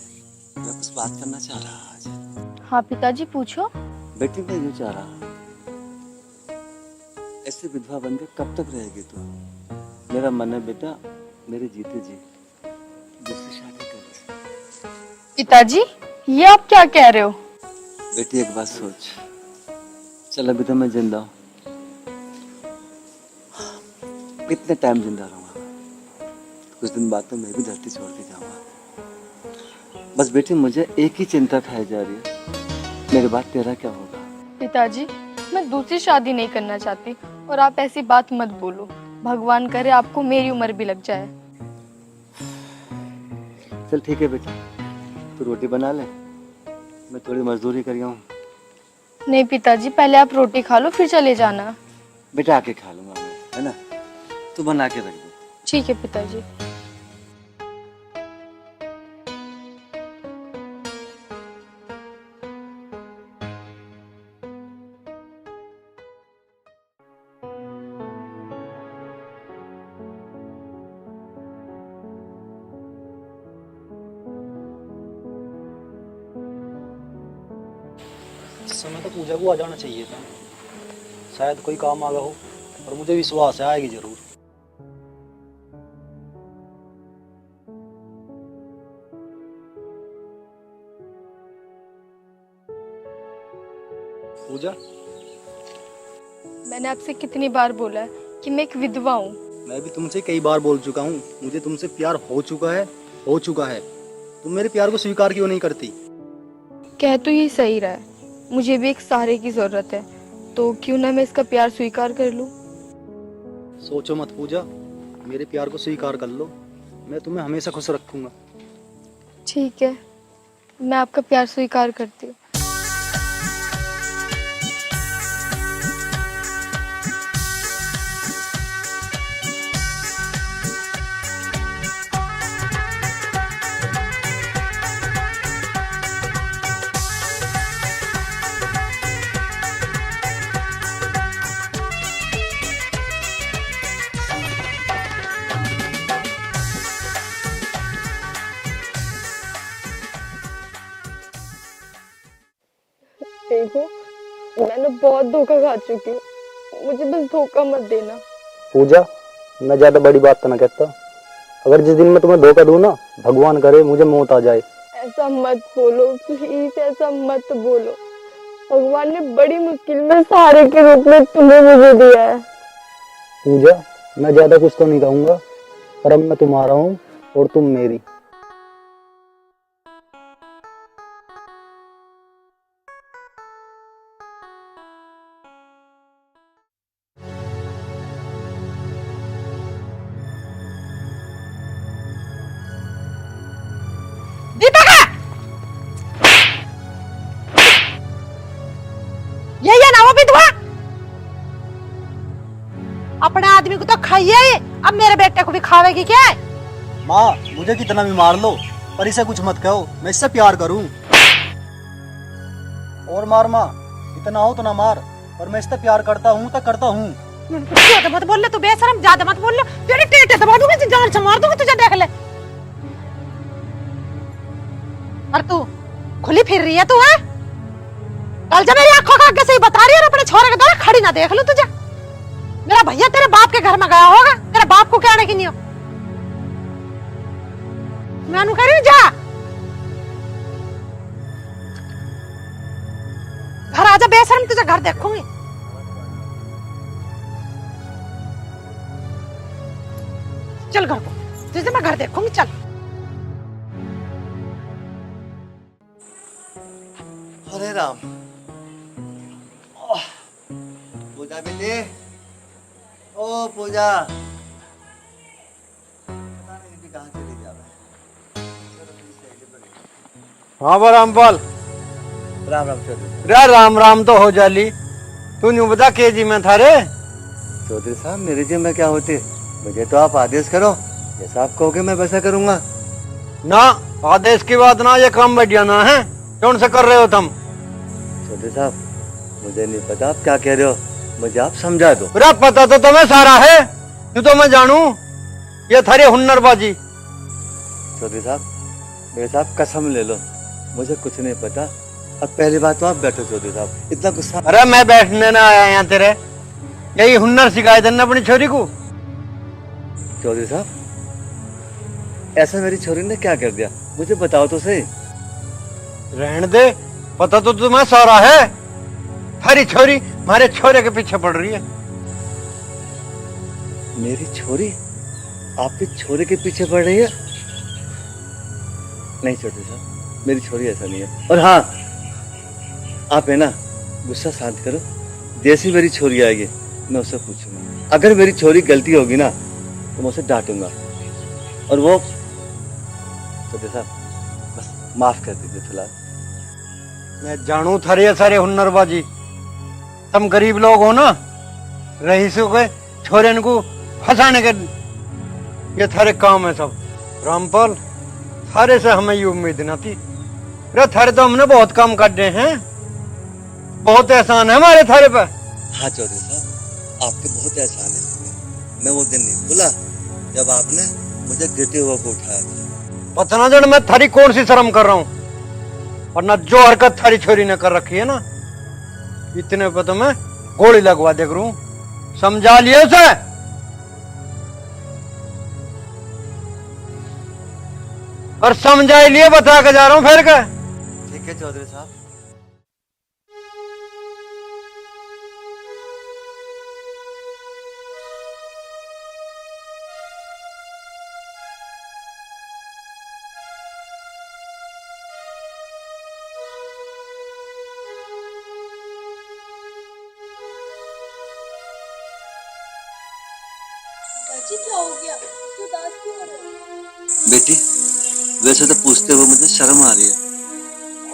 मैं कुछ बात करना चाह रहा आज। हाँ पिताजी पूछो। बेटी मैं यूँ चाह रहा, ऐसे विधवा बन के कब तक रहेगी तू? मेरा मन है बेटा मेरे जीते जी दूसरी शादी कर ले। पिताजी ये आप क्या कह रहे हो? बेटी एक बात सोच, चल अभी तो मैं जिंदा हूँ, कितने टाइम जिंदा रहूंगा? कुछ दिन बाद तो मैं भी धरती छोड़ के जाऊंगा। बस बेटी मुझे एक ही चिंता खाई जा रही है, मेरे बाद तेरा क्या होगा? पिताजी मैं दूसरी शादी नहीं करना चाहती, और आप ऐसी बात मत बोलो। भगवान करे आपको मेरी उम्र भी लग जाए। चल ठीक है बेटा, तू रोटी बना ले, मैं थोड़ी मजदूरी कर हूँ। नहीं पिताजी पहले आप रोटी खा लो फिर चले जाना। बेटा आके खा लूंगा मैं, है ना? तू बना के रख दे। ठीक है पिताजी। इस समय तो पूजा को आ जाना चाहिए था, शायद कोई काम आ गया हो, और मुझे विश्वास है आएगी जरूर। पूजा, मैंने आपसे कितनी बार बोला है कि मैं एक विधवा हूँ। मैं भी तुमसे कई बार बोल चुका हूँ, मुझे तुमसे प्यार हो चुका है। तुम मेरे प्यार को स्वीकार क्यों नहीं करती? कह तो ये सही रहा है, मुझे भी एक सहारे की जरूरत है, तो क्यों ना मैं इसका प्यार स्वीकार कर लूँ। सोचो मत पूजा, मेरे प्यार को स्वीकार कर लो, मैं तुम्हें हमेशा खुश रखूंगा। ठीक है, मैं आपका प्यार स्वीकार करती हूँ। देखो, मैंने बहुत धोखा खा चुकी हूँ, मुझे बस धोखा मत देना। पूजा, मैं ज्यादा बड़ी बात तो ना कहता, अगर जिस दिन मैं तुम्हें धोखा दूं ना, भगवान करे मुझे मौत आ जाए। ऐसा मत बोलो प्लीज, ऐसा मत बोलो। भगवान ने बड़ी मुश्किल में सहारे के रूप में तुम्हें मुझे दिया है। पूजा, मैं ज्यादा कुछ तो नहीं कहूंगा, पर अब मैं तुम्हारा हूँ और तुम मेरी। ये ना वो विधवा, अपने आदमी को तो खाइए, अब मेरे बेटे को भी खावेगी क्या? माँ, मुझे कितना भी मार लो, पर इसे कुछ मत कहो, मैं इससे प्यार करूं। और मार माँ, इतना हो तो ना मार, पर मैं इससे प्यार करता हूँ तो करता हूँ। ज्यादा मत बोल ले तू, बेशरम, ज्यादा मत बोल ले, तेरे टेटे दबा दूंगी, जान से मार दूंगी तुझे, देख ले। और तू खुली फिर रही है तू, है? कल जब मेरी आंखों का आगे से ही बता रही है, अपने छोरे के द्वारा खड़ी ना देख लूं तुझे। मेरा भैया तेरे बाप के घर में गया होगा, तेरे बाप को क्या आने की नहीं हो। मैं अनु कह रही हूं, जा घर आजा बेशरम, तुझे घर देखूंगी। चल घर को, तुझे मैं घर देखूंगी, चल। हरे राम। पूजा बेटे, ओ पूजा, पता नहीं कि कहाँ चली जा रहा है। हाँ बा रामपाल, राम राम चौधरी। रे राम राम तो हो जाली, तू न्यू बता के जी में था रे। चौधरी साहब, मेरे जी में क्या होते, मुझे तो आप आदेश करो, जैसा आप कहोगे मैं वैसा करूंगा। ना आदेश की बात ना, ये काम बढ़िया ना है, कौन से कर रहे हो तुम? चौधरी साहब, मुझे नहीं पता आप क्या कह रहे हो, मुझे आप समझा दो। अरे पता तो तुम्हें सारा है, तू तो मैं जानू, ये थारी हुन्नरबाजी। चौधरी साहब, मेरे साहब कसम ले लो, मुझे कुछ नहीं पता। अब पहली बात तो आप बैठो चौधरी साहब, इतना गुस्सा। अरे मैं बैठने ना आया यहाँ तेरे, यही हुन्नर सिखाए देना अपनी छोरी को। चौधरी साहब, ऐसा मेरी छोरी ने क्या कर दिया, मुझे बताओ तो सही। रहने दे, पता तो तुम्हें सारा है, थारी छोरी हमारे छोरे के पीछे पड़ रही है। मेरी छोरी आपके छोरे के पीछे पड़ रही है? नहीं चौधरी साहब, मेरी छोरी ऐसा नहीं है। और हाँ, आप है ना, गुस्सा शांत करो, जैसी मेरी छोरी आएगी मैं उससे पूछूंगा, अगर मेरी छोरी गलती होगी ना तो मैं उसे डांटूंगा। और वो चौधरी साहब, बस माफ कर दीजिए फिलहाल। मैं जानू थारे सारे हुन्नरबाजी, तुम गरीब लोग हो ना, रईसों के छोरे को फंसाने के ये थारे काम है सब। रामपाल, थारे से हमें ये उम्मीद न थी। रे थारे तो हमने बहुत काम कर दिए हैं, बहुत एहसान है हमारे थारे पे। हाँ चौधरी साहब, आपके बहुत एहसान है। मैं वो दिन नहीं भूला जब आपने मुझे गिरते हुए को उठाया था। पता ना जन मैं थारी कौन सी शर्म कर रहा हूँ, वरना जो हरकत थारी छोरी ने कर रखी है ना, इतने पे तो मैं गोली लगवा दे करूं। समझा लिए उसे? और समझा ही लिए, बता के जा रहा हूं फिर का। ठीक है चौधरी साहब। बेटी, वैसे तो पूछते हुए मुझे शर्म आ रही है,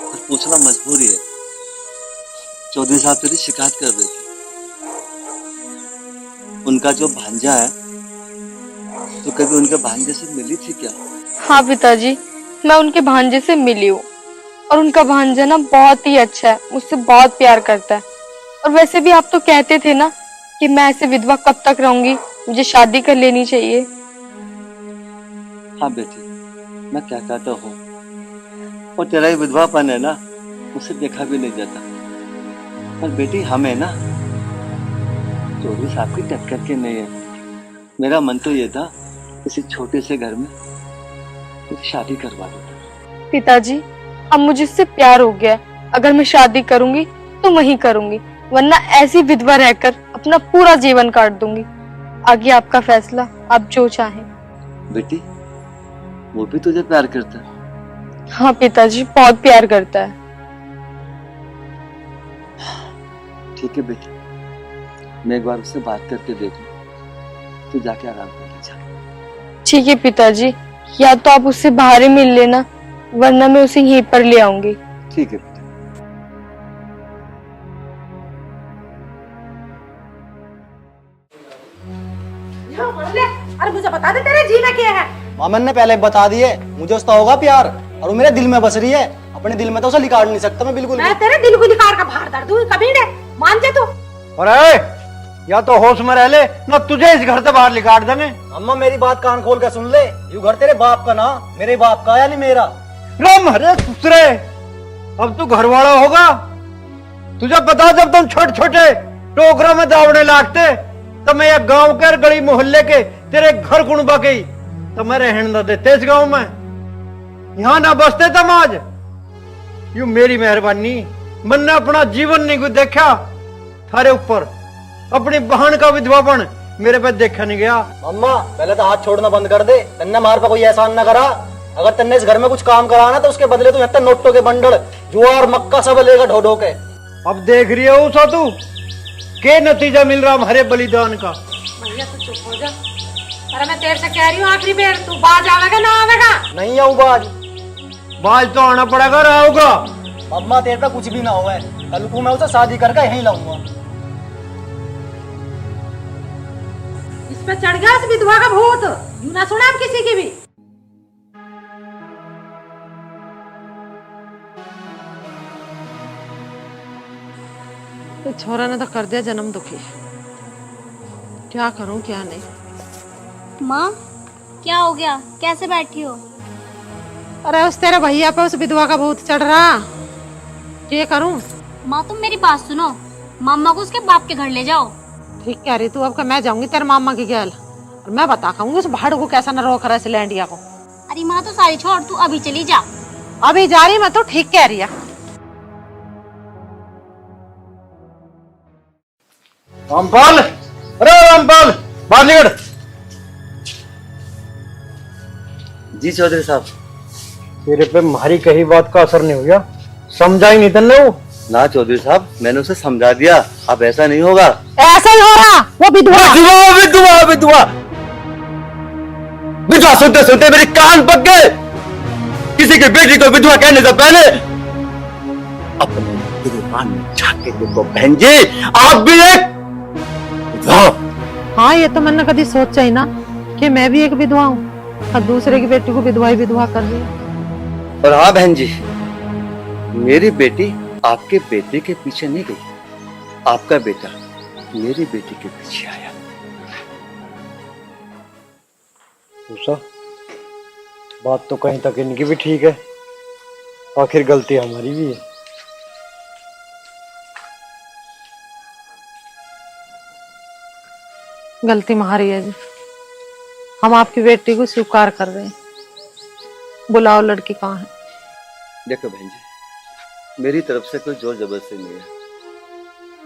पर पूछना मजबूरी है। चौधरी साहब तेरी शिकायत कर रहे थे। उनका जो भांजा है, तो कभी उनके भांजे से मिली थी क्या? हाँ पिताजी, मैं उनके भांजे से मिली हूँ और उनका भांजा ना बहुत ही अच्छा है, मुझसे बहुत प्यार करता है। और वैसे भी आप तो कहते थे ना कि मैं ऐसे विधवा कब तक रहूंगी, मुझे शादी कर लेनी चाहिए। हाँ बेटी, मैं क्या कहता हूँ, और तेरा ही विधवापन है ना, उसे देखा भी नहीं जाता। पर बेटी हमें ना चौधरी साहब की टक्कर के नहीं है। मेरा मन तो ये था किसी छोटे से घर में शादी करवा देता। पिताजी, अब मुझे इससे प्यार हो गया, अगर मैं शादी करूंगी तो वही करूंगी, वरना ऐसी विधवा रहकर अपना पूरा जीवन काट दूंगी। आगे आपका फैसला, आप जो चाहें। बेटी, वो भी तुझे प्यार करता है? हाँ पिताजी, बहुत प्यार करता है। ठीक है बेटी, मैं एक बार उससे बात करके देखूं। तू जाके आराम कर ले जा। ठीक है पिताजी, या तो आप उससे बाहर ही मिल लेना, वरना मैं उसे यहीं पर ले आऊंगी। ठीक है बेटा। अरे मुझे बता दे तेरे जी में क्या है? मामन ने पहले बता दिए, मुझे उसका होगा प्यार और वो मेरे दिल में बस रही है। अपने दिल में तो उसे निकाल नहीं सकता मैं बिल्कुल। मैं तेरे दिल को निकाल का बाहर दर्द दूं, कभी नहीं मान जा तू। अरे या तो होश में रह ले, ना तुझे इस घर से बाहर निकाल देंगे। अम्मा मेरी बात कान खोल कर सुन ले, ये घर तेरे बाप का ना, मेरे बाप का यानी मेरा। राम हरे दूसरे, अब तू घर वाला होगा। तुझे पता, जब तुम छोटे छोटे टोकरा में दावड़े लागते, तब मैं एक गांव के गली मोहल्ले के तेरे घर कुणबा गई, तो मैं रहने न देते इस गांव में, यहाँ ना बसते तम आज। यू मेरी मेहरबानी, मैंने अपना जीवन नहीं कुछ देखा थारे ऊपर। अपनी बहन का विधवापन मेरे पे देखा नहीं गया। अम्मा पहले तो हाथ छोड़ना बंद कर दे, तन्ने मार पर कोई एहसान न करा। अगर तन्ने इस घर में कुछ काम कराना तो उसके बदले तू यहाँ नोटों के बंडल, ज्वार मक्का सब लेगा ढो ढो के। अब देख रही है उसा तू के नतीजा मिल रहा हमारे बलिदान का। भैया तू चुप हो जा। अरे मैं तेरे से कह रही हूँ आखिरी बार, तू बाज आवेगा ना आवेगा? नहीं आऊँ बाज। बाज तो आना पड़ेगा, रहोगा। अम्मा तेरे पे कुछ भी ना हुआ है, कल को मैं उसे शादी करके यहीं लाऊंगा। इस पे चढ़ गया इस विधवा का भूत, यूं ना सुना हम किसी की भी। तो छोरा ने तो कर दिया जन्म दुखी, क्या करूं क्या नहीं। माँ, क्या हो गया? कैसे बैठी हो? अरे उस तेरे भैया पे उस विधवा का भूत चढ़ रहा, क्या करूं? माँ तुम मेरी बात सुनो, मामा को उसके बाप के घर ले जाओ। ठीक कह रही तू। अब मैं जाऊंगी तेरे मामा की गैल और मैं बता खाऊंगी उस भाड़ को कैसा न रोक रहा है सिलेंडिया को। अरे माँ तो सारी छोड़, तू अभी चली जा। अभी जा रही मैं तो, ठीक कह रही है। रामपाल, अरे रामपाल, बाहर निकल। जी चौधरी साहब। तेरे पे हमारी कही बात का असर नहीं हुआ, समझा ही नहीं तन्ने वो। ना चौधरी साहब, मैंने उसे समझा दिया, अब ऐसा नहीं होगा। ऐसा ही हो रहा, वो विधवा विधवा विधवा विधवा विधवा सुनते सुनते मेरे कान पक गए। किसी की बेटी को विधवा कहने से पहले अपने गिरबान में झांक के देखो बहन जी, आप भी एक विधवा। हाँ ये तो मैंने कभी सोचा ही ना कि मैं भी एक विधवा हूँ और दूसरे की बेटी को विधवा ही विधवा कर रही है। और हाँ बहन जी, मेरी बेटी आपके बेटे के पीछे नहीं गई, आपका बेटा मेरी बेटी के पीछे आया। उषा, बात तो कहीं तक इनकी भी ठीक है, आखिर गलती हमारी भी है। गलती हमारी है जी, हम आपकी बेटी को स्वीकार कर रहे हैं। बुलाओ लड़की कहाँ है। देखो बहन जी, मेरी तरफ से कोई जोर जबरदस्ती नहीं है।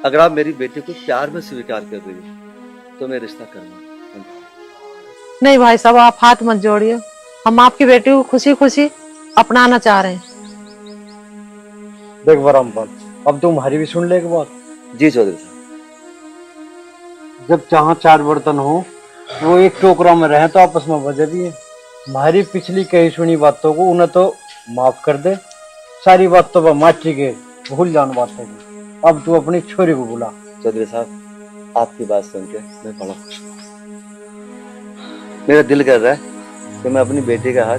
अगर आप मेरी बेटी को प्यार में स्वीकार कर रही हो तो मैं रिश्ता करूंगा। नहीं भाई साहब, आप हाथ मत जोड़िए, हम आपकी बेटी को खुशी खुशी अपनाना चाह रहे हैं। देख बरामपाल, अब तुम्हारी भी सुन ले एक बात। जी चौधरी साहब। जब जहाँ चार बर्तन हो वो एक टोकरा में रहे तो आपस में बजे भी है। हमारी पिछली कही सुनी बातों को उन्हें तो माफ कर दे, सारी बातों पर माची के भूल जान बातों को। अब तू अपनी छोरी को बुला। चौधरी साहब, आपकी बात सुन के मैं बड़ा खुश हूँ। मेरा दिल कर रहा है कि मैं अपनी बेटी का हाथ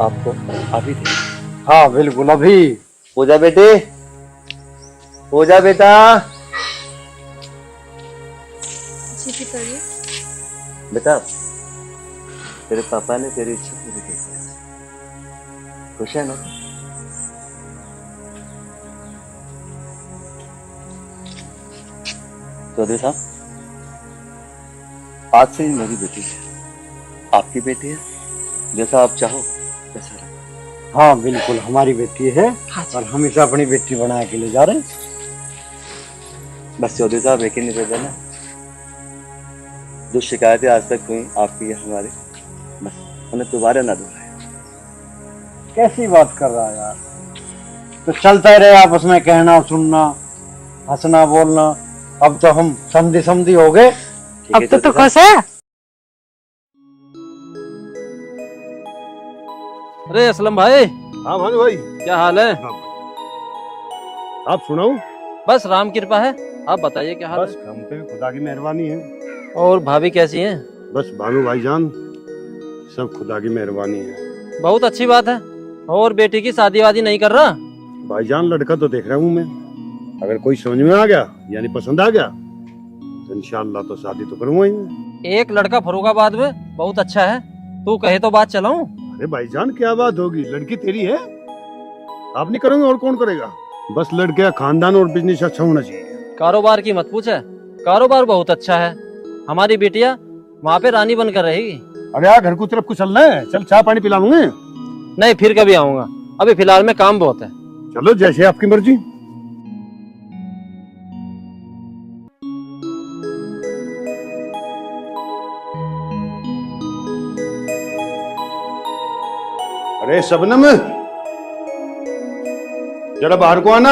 आपको अभी दे। हाँ बिल्कुल, अभी। पूजा बेटी, पूजा बेटा। जी पिताजी। बेटा, तेरे पापा ने तेरी इच्छा पूरी की है। खुश है ना? चौधरी साहब, आज से ही मेरी बेटी है, आपकी बेटी है। जैसा आप चाहो वैसा रहो। हाँ बिल्कुल, हमारी बेटी है हाँ जी। और हम इसे अपनी बेटी बना के ले जा रहे हैं। बस चौधरी साहब, एक ही निवेदन है, जो शिकायतें आज तक हुई आपकी या हमारी, बस उन्हें दोबारा ना दोहराए। कैसी बात कर रहा है यार? तो चलता ही रहे आपस में, कहना सुनना, हंसना बोलना। अब तो हम समझी समझी हो गए। ठीक अब है तो चौधरी खुश है। अरे असलम भाई। हाँ भानु भाई, क्या हाल है? आप सुनाओ। बस राम कृपा है, आप बताइए क्या हाल बस हम पे भी खुदा की मेहरबानी है। है? और भाभी कैसी हैं? बस भानु भाईजान, सब खुदा की मेहरबानी है। बहुत अच्छी बात है। और बेटी की शादी वादी नहीं कर रहा? भाईजान, लड़का तो देख रहा हूँ मैं, अगर कोई समझ में आ गया यानी पसंद आ गया तो इंशाल्लाह तो शादी तो करूंगा ही मैं। एक लड़का फरुखाबाद में बहुत अच्छा है, तू कहे तो बात चलाऊं? अरे भाईजान, क्या बात होगी, लड़की तेरी है, आप नहीं करोगे और कौन करेगा? बस लड़के का खानदान और बिजनेस अच्छा होना चाहिए। कारोबार की मत पूछ है, कारोबार बहुत अच्छा है। हमारी बेटिया वहाँ पे रानी बनकर रहेगी। अरे यार, घर को तरफ को चलना है, चल चाय पानी पिला लूंगे। नहीं, फिर कभी आऊंगा, अभी फिलहाल में काम बहुत है। चलो, जैसे आपकी मर्जी। अरे शबनम, जरा बाहर को आना।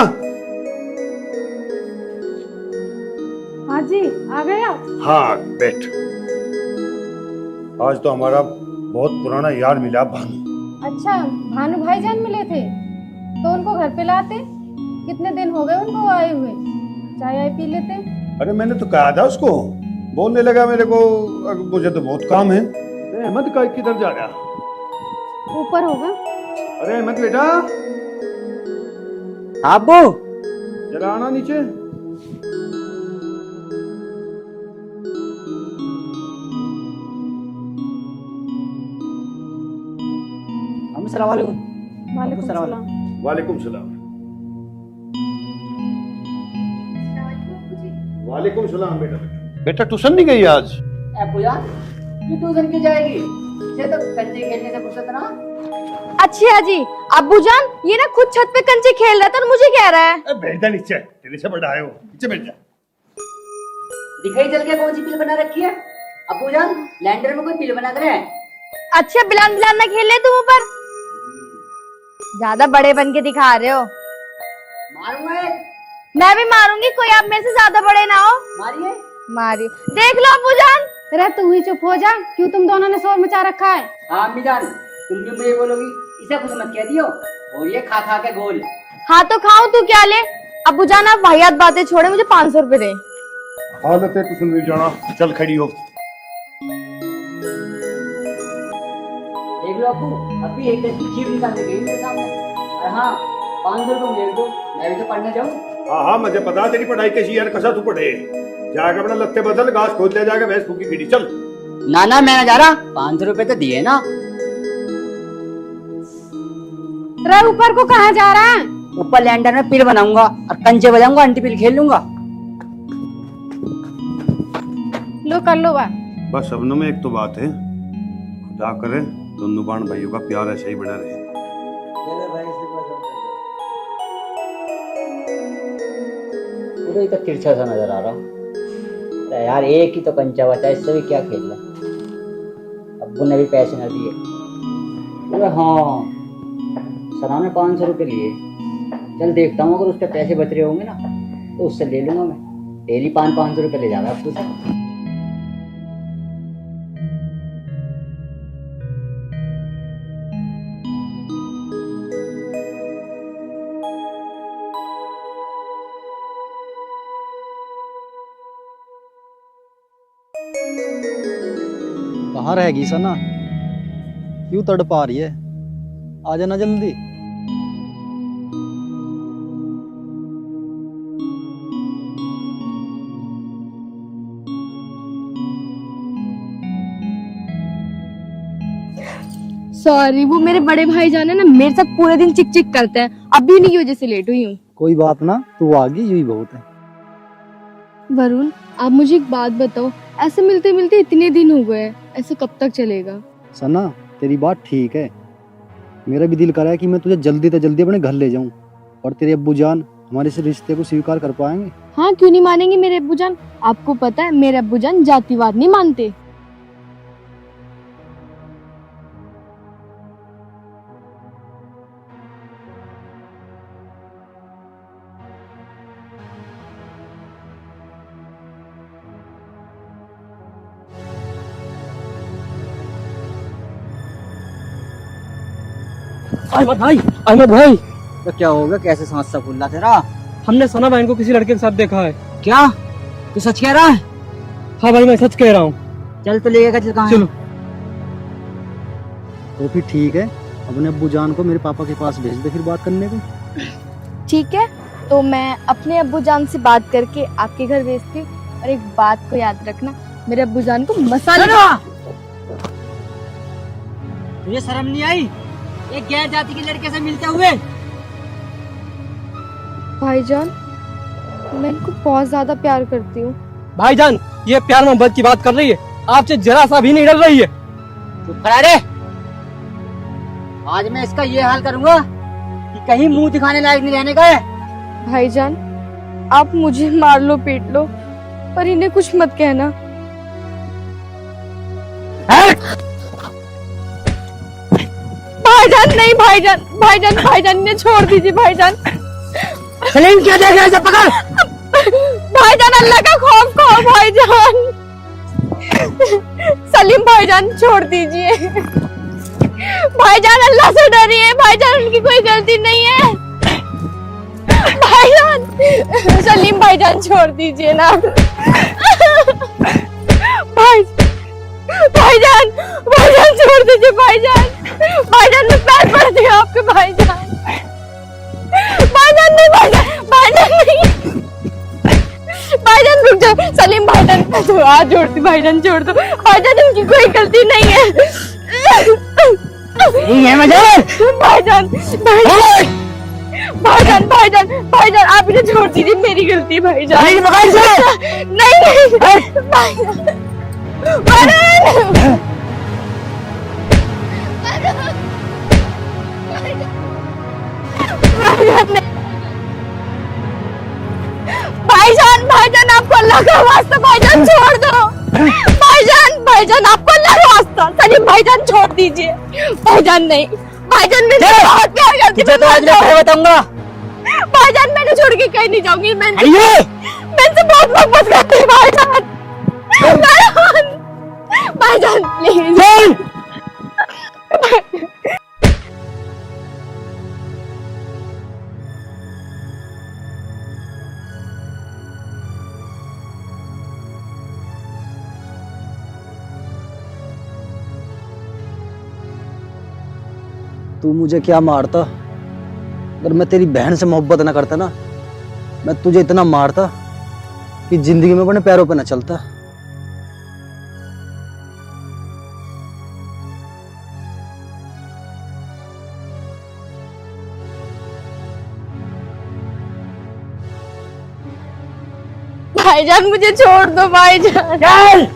हाँ जी, आ गए आप? हाँ बैठ। आज तो हमारा बहुत पुराना यार मिला, भानु। अच्छा, भानु भाईजान मिले थे तो उनको घर पे लाते। कितने दिन हो गए उनको आए हुए, चाय आय पी लेते। अरे मैंने तो कहा था उसको, बोलने लगा मेरे को मुझे तो बहुत काम है। अहमद का किधर जा रहा? ऊपर होगा। अरे अहमद बेटा, अबू जरा आना नीचे। अस्सलाम वालेकुम। वालेकुम सलाम। वालेकुम सलाम। वालेकुम सलाम बेटा। बेटा ट्यूशन नहीं गई आज? पूजा तू ट्यूशन क्यों जाएगी? इसे तो कंचे खेलने से फुर्सत ना। अच्छा जी, अब्बू जान ये ना खुद छत पे कंचे खेल रहा था और मुझे कह रहा है। बैठ जा नीचे, तेरे से बड़ा है वो, नीचे बैठ जा। दिखाई चल के कौन सी पिल बना रखी है? अबू जान, लैंडर में कोई पिल बना कर है? अच्छा, बिलान बिलान ना खेल ले तुम ऊपर, ज्यादा बड़े बन के दिखा रहे हो। मारूंगा एक। मैं भी मारूंगी, कोई आप मेरे से ज्यादा बड़े ना हो। मारिए। मारियो, देख लो अब्बू जान। अरे तू ही चुप हो जा, क्यों तुम दोनों ने शोर मचा रखा है? हाँ अम्मी जान, तुम जो मुझे बोलोगी इसे कुछ मत कह दियो। और ये खा खा के गोल। हाँ तो खाऊं, तू क्या ले? अब्बू जान आप वाहियात बातें छोड़े, मुझे 500 रुपए दे। हालत है ट्यूशन नहीं जाना, चल खड़ी हो। देख लो अबू, अभी एक दिन की जीव निकाल के गई मेरे सामने। और हाँ, 500 रुपये मुझे दो, मैं भी तो पढ़ने जाऊँ। हाँ हाँ, मुझे पता तेरी पढ़ाई कैसी यार, कसा तू पढ़े। जाकर अपना लत्ते बदल, घास खोद ले जाकर भैंस फूकी खींची, चल। ना ना, मैं ना जा रहा, 500 रुपये तो दिए ना। रे ऊपर को कहाँ जा रहा है? ऊपर लैंडर में पिल बनाऊंगा और कंचे बजाऊंगा, अंटी पिल खेल लूंगा। लो कर लो बात। बस शबनम में एक तो बात है, खुदा करे दोनों बहन भाइयों का प्यार ऐसे ही बना रहे। पूरा ही तो तिरछा सा नजर आ रहा हूँ। अरे यार एक ही तो कंचा बचा, इससे भी क्या खेलना। अब्बू ने भी पैसे न दिए। अरे हाँ, सना ने 500 रुपये लिए। चल देखता हूँ, अगर उसके पैसे बच रहे होंगे ना तो उससे ले लूंगा मैं। डेली 500 रुपये ले जाऊंगा अब्बू से। कहाँ रहेगी सना? क्यों तड़पा रही है? आ जाना जल्दी। सॉरी, वो मेरे बड़े भाई जान है ना, मेरे साथ पूरे दिन चिक चिक करते हैं। अभी उन्हीं की वजह से लेट हुई हूँ। कोई बात ना, तू आ गई यही बहुत है। वरुण, आप मुझे एक बात बताओ, ऐसे मिलते मिलते इतने दिन हो गए, ऐसे कब तक चलेगा? सना तेरी बात ठीक है, मेरा भी दिल कर रहा है कि मैं तुझे जल्दी से जल्दी अपने घर ले जाऊं, और तेरे अब्बू जान हमारे इस रिश्ते को स्वीकार कर पाएंगे? हाँ, क्यों नहीं मानेंगे मेरे अब्बू जान। आपको पता है मेरे अब्बू जान जातिवाद नहीं मानते। अहमद भाई तो क्या होगा, कैसे सांस सा फूल रहा तेरा? हमने सना बहन को किसी लड़के के साथ देखा है। क्या तू सच कह रहा है? हाँ भाई मैं सच कह रहा हूँ। चल तो लेगा, चल कहाँ है? चलो। तो फिर ठीक है, अपने अब्बू जान को मेरे पापा के पास भेज दे फिर बात करने को। ठीक है, तो मैं अपने अब्बू जान से बात करके आपके घर भेजती हूँ। और एक बात को याद रखना, मेरे अब्बू जान को मसाला। तुझे शर्म नहीं आई एक गैर जाति के लड़के से मिलते हुए? भाईजान, मैं इनको बहुत ज्यादा प्यार करती हूँ। भाईजान ये प्यार मोहब्बत की बात कर रही है, आपसे जरा सा भी नहीं डर रही है। चुप करा रे। आज मैं इसका ये हाल करूंगा कि कहीं मुंह दिखाने लायक नहीं रहने का है। भाईजान, आप मुझे मार लो पीट लो, पर इन्हें कुछ मत कहना। भाईजान नहीं, भाईजान भाईजान भाईजान इन्हें छोड़ दीजिए भाईजान। सलीम क्या देख रहा है? पकड़ भाईजान, अल्लाह का खौफ खाओ भाईजान। सलीम भाईजान छोड़ दीजिए भाईजान, अल्लाह से डरिए भाईजान, उनकी कोई गलती नहीं है भाईजान। सलीम भाईजान छोड़ दीजिए ना भाईजान भाईजान छोड़ दीजिए भाईजान। भाईजान मैं पैर पड़ती हूँ आपके भाईजान। भाईजान नहीं, भाईजान नहीं, भाईजान रुक जाओ। सलीम भाईजान तो हाथ जोड़ती, भाईजान छोड़ दो भाईजान, उनकी कोई गलती नहीं है। भाईजान भाईजान भाईजान भाईजान आप इन्हें छोड़ दीजिए, मेरी गलती है भाईजान। नहीं नहीं भाईजान, भाईजान भाईजान आपको अल्लाह का वास्ता भाईजान छोड़ दो। भाईजान भाईजान आपको अल्लाह का वास्ता, सलीम भाईजान छोड़ दीजिए। भाईजान नहीं, भाईजान मैं बहुत प्यार करती हूँ। तो बताऊंगा भाईजान, मैंने छोड़ के कहीं नहीं जाऊंगी। मैं इनसे बहुत मोहब्बत करती हूँ भाईजान। भाईजान प्लीज। तू मुझे क्या मारता? अगर मैं तेरी बहन से मोहब्बत ना करता ना, मैं तुझे इतना मारता कि जिंदगी में अपने पैरों पे ना चलता। भाईजान मुझे छोड़ दो भाईजान।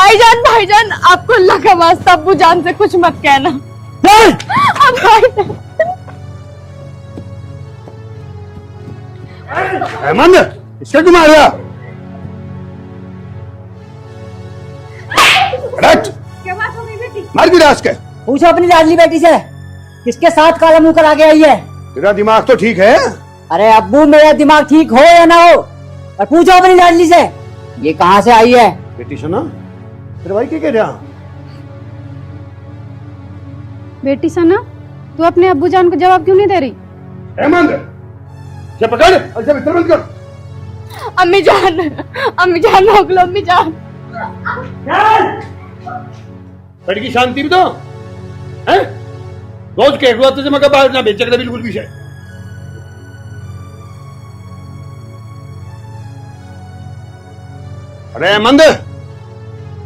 भाईजान आपको अल्लाह का वास्ता अब्बू जान से कुछ मत कहना। अब भाईजान हेमंत, इसका क्यों मारा? क्या बात हो गई बेटी? मार गिरा इसके। पूछो अपनी लाडली बेटी से किसके साथ काला मुंह करा के आई है। तेरा दिमाग तो ठीक है? अरे अब्बू मेरा दिमाग ठीक हो या ना हो, और पूछो अपनी लाडली से ये कहाँ से आई है। बेटी सुना, तेरे भाई क्या कह रहा? बेटी सना, तू अपने अब्बू जान को जवाब क्यों नहीं दे रही? हेमंत, ये पकड़ और इसे भीतर बंद कर। अम्मी जान रोक लो अम्मी जान। लड़की शांति भी दो हैं? रोज कह रहा तुझे मगर बाहर ना बेचे बिल्कुल भी है। अरे हेमंत,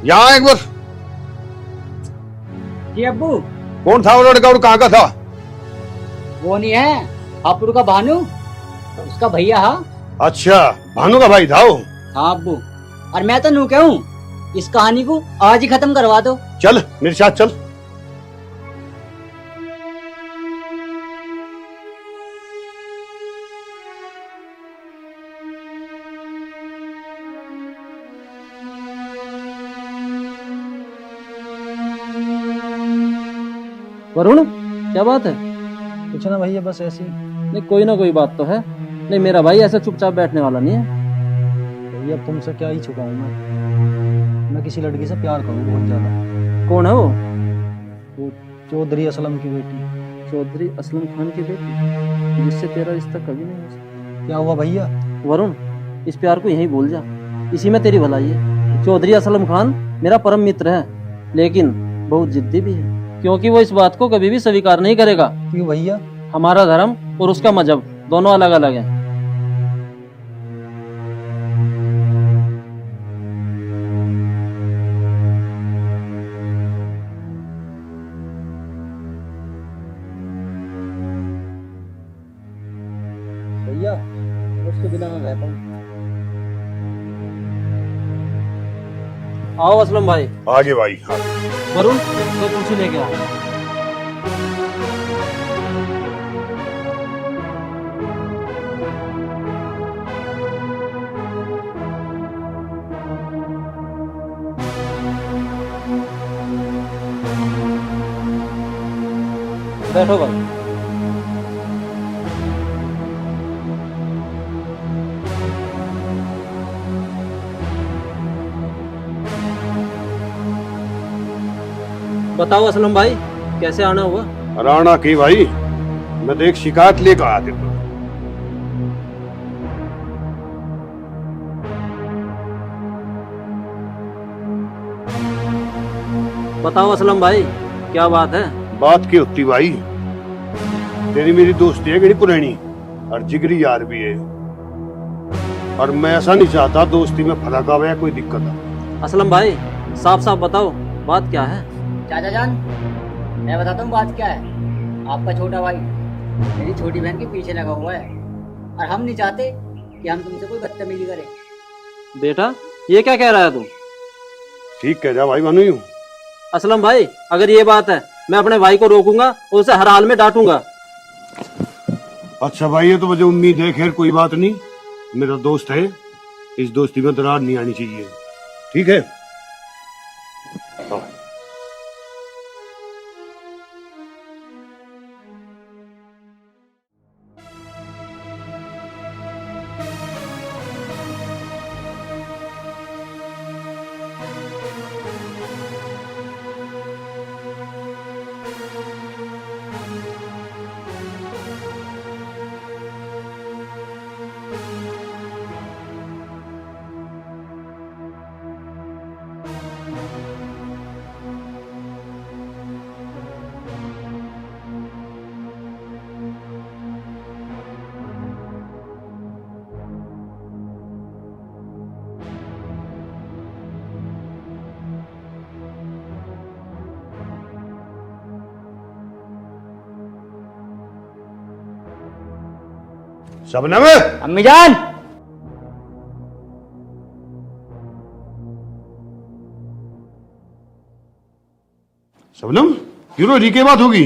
यहाँ एक बार। जी अब्बू। कौन था वो लड़का और कहाँ का था? वो नहीं है हापुड़ का भानु, उसका भैया। हाँ अच्छा, भानु का भाई था वो। हाँ अब्बू, और मैं तो नू कहूँ इस कहानी को आज ही खत्म करवा दो। चल मेरे साथ चल। वरुण, क्या बात है? कुछ ना भैया, बस ऐसी। नहीं, कोई ना कोई बात तो है। नहीं, मेरा भाई ऐसा चुपचाप बैठने वाला नहीं है। भैया अब तुमसे क्या ही छुपाऊं मैं किसी लड़की से प्यार करूं बहुत ज्यादा। कौन है वो? वो चौधरी असलम की बेटी। चौधरी असलम खान की बेटी, जिससे तेरा रिश्ता कभी नहीं हो सकता। क्या हुआ भैया? वरुण, इस प्यार को यहीं भूल जा, इसी में तेरी भलाई है। चौधरी असलम खान मेरा परम मित्र है, लेकिन बहुत जिद्दी भी है, क्योंकि वो इस बात को कभी भी स्वीकार नहीं करेगा। क्यों भैया? हमारा धर्म और उसका मजहब दोनों अलग अलग हैं। भैया उसके बिना मैं रहता हूँ। आओ असलम भाई। आगे भाई। हाँ वरुण, तो कुर्सी लेके आओ। बैठो भाई। बताओ असलम भाई, कैसे आना हुआ? राणा की भाई, मैं तो एक शिकायत लेकर आया था। बताओ असलम भाई, क्या बात है? बात की होती भाई, तेरी मेरी दोस्ती है बड़ी पुरानी और जिगरी यार भी है, और मैं ऐसा नहीं चाहता दोस्ती में फर्क आवे या कोई दिक्कत आ। असलम भाई, साफ साफ बताओ, बात क्या है? चाचा जान, मैं बताता हूँ बात क्या है। आपका छोटा भाई मेरी छोटी बहन के पीछे लगा हुआ है, और हम नहीं चाहते कि हम तुमसे कोई बदतमीजी करें। बेटा, ये क्या कह रहा है तू? ठीक कह जा भाई भानु। असलम भाई, अगर ये बात है, मैं अपने भाई को रोकूंगा और उसे हर हाल में डांटूंगा। अच्छा भाई, ये तो मुझे उम्मीद है। खैर कोई बात नहीं, मेरा दोस्त है, इस दोस्ती में दरार नहीं आनी चाहिए। ठीक है? हाँ। शबनम, अम्मी जान, शबनम क्यों रो रही, क्या बात होगी?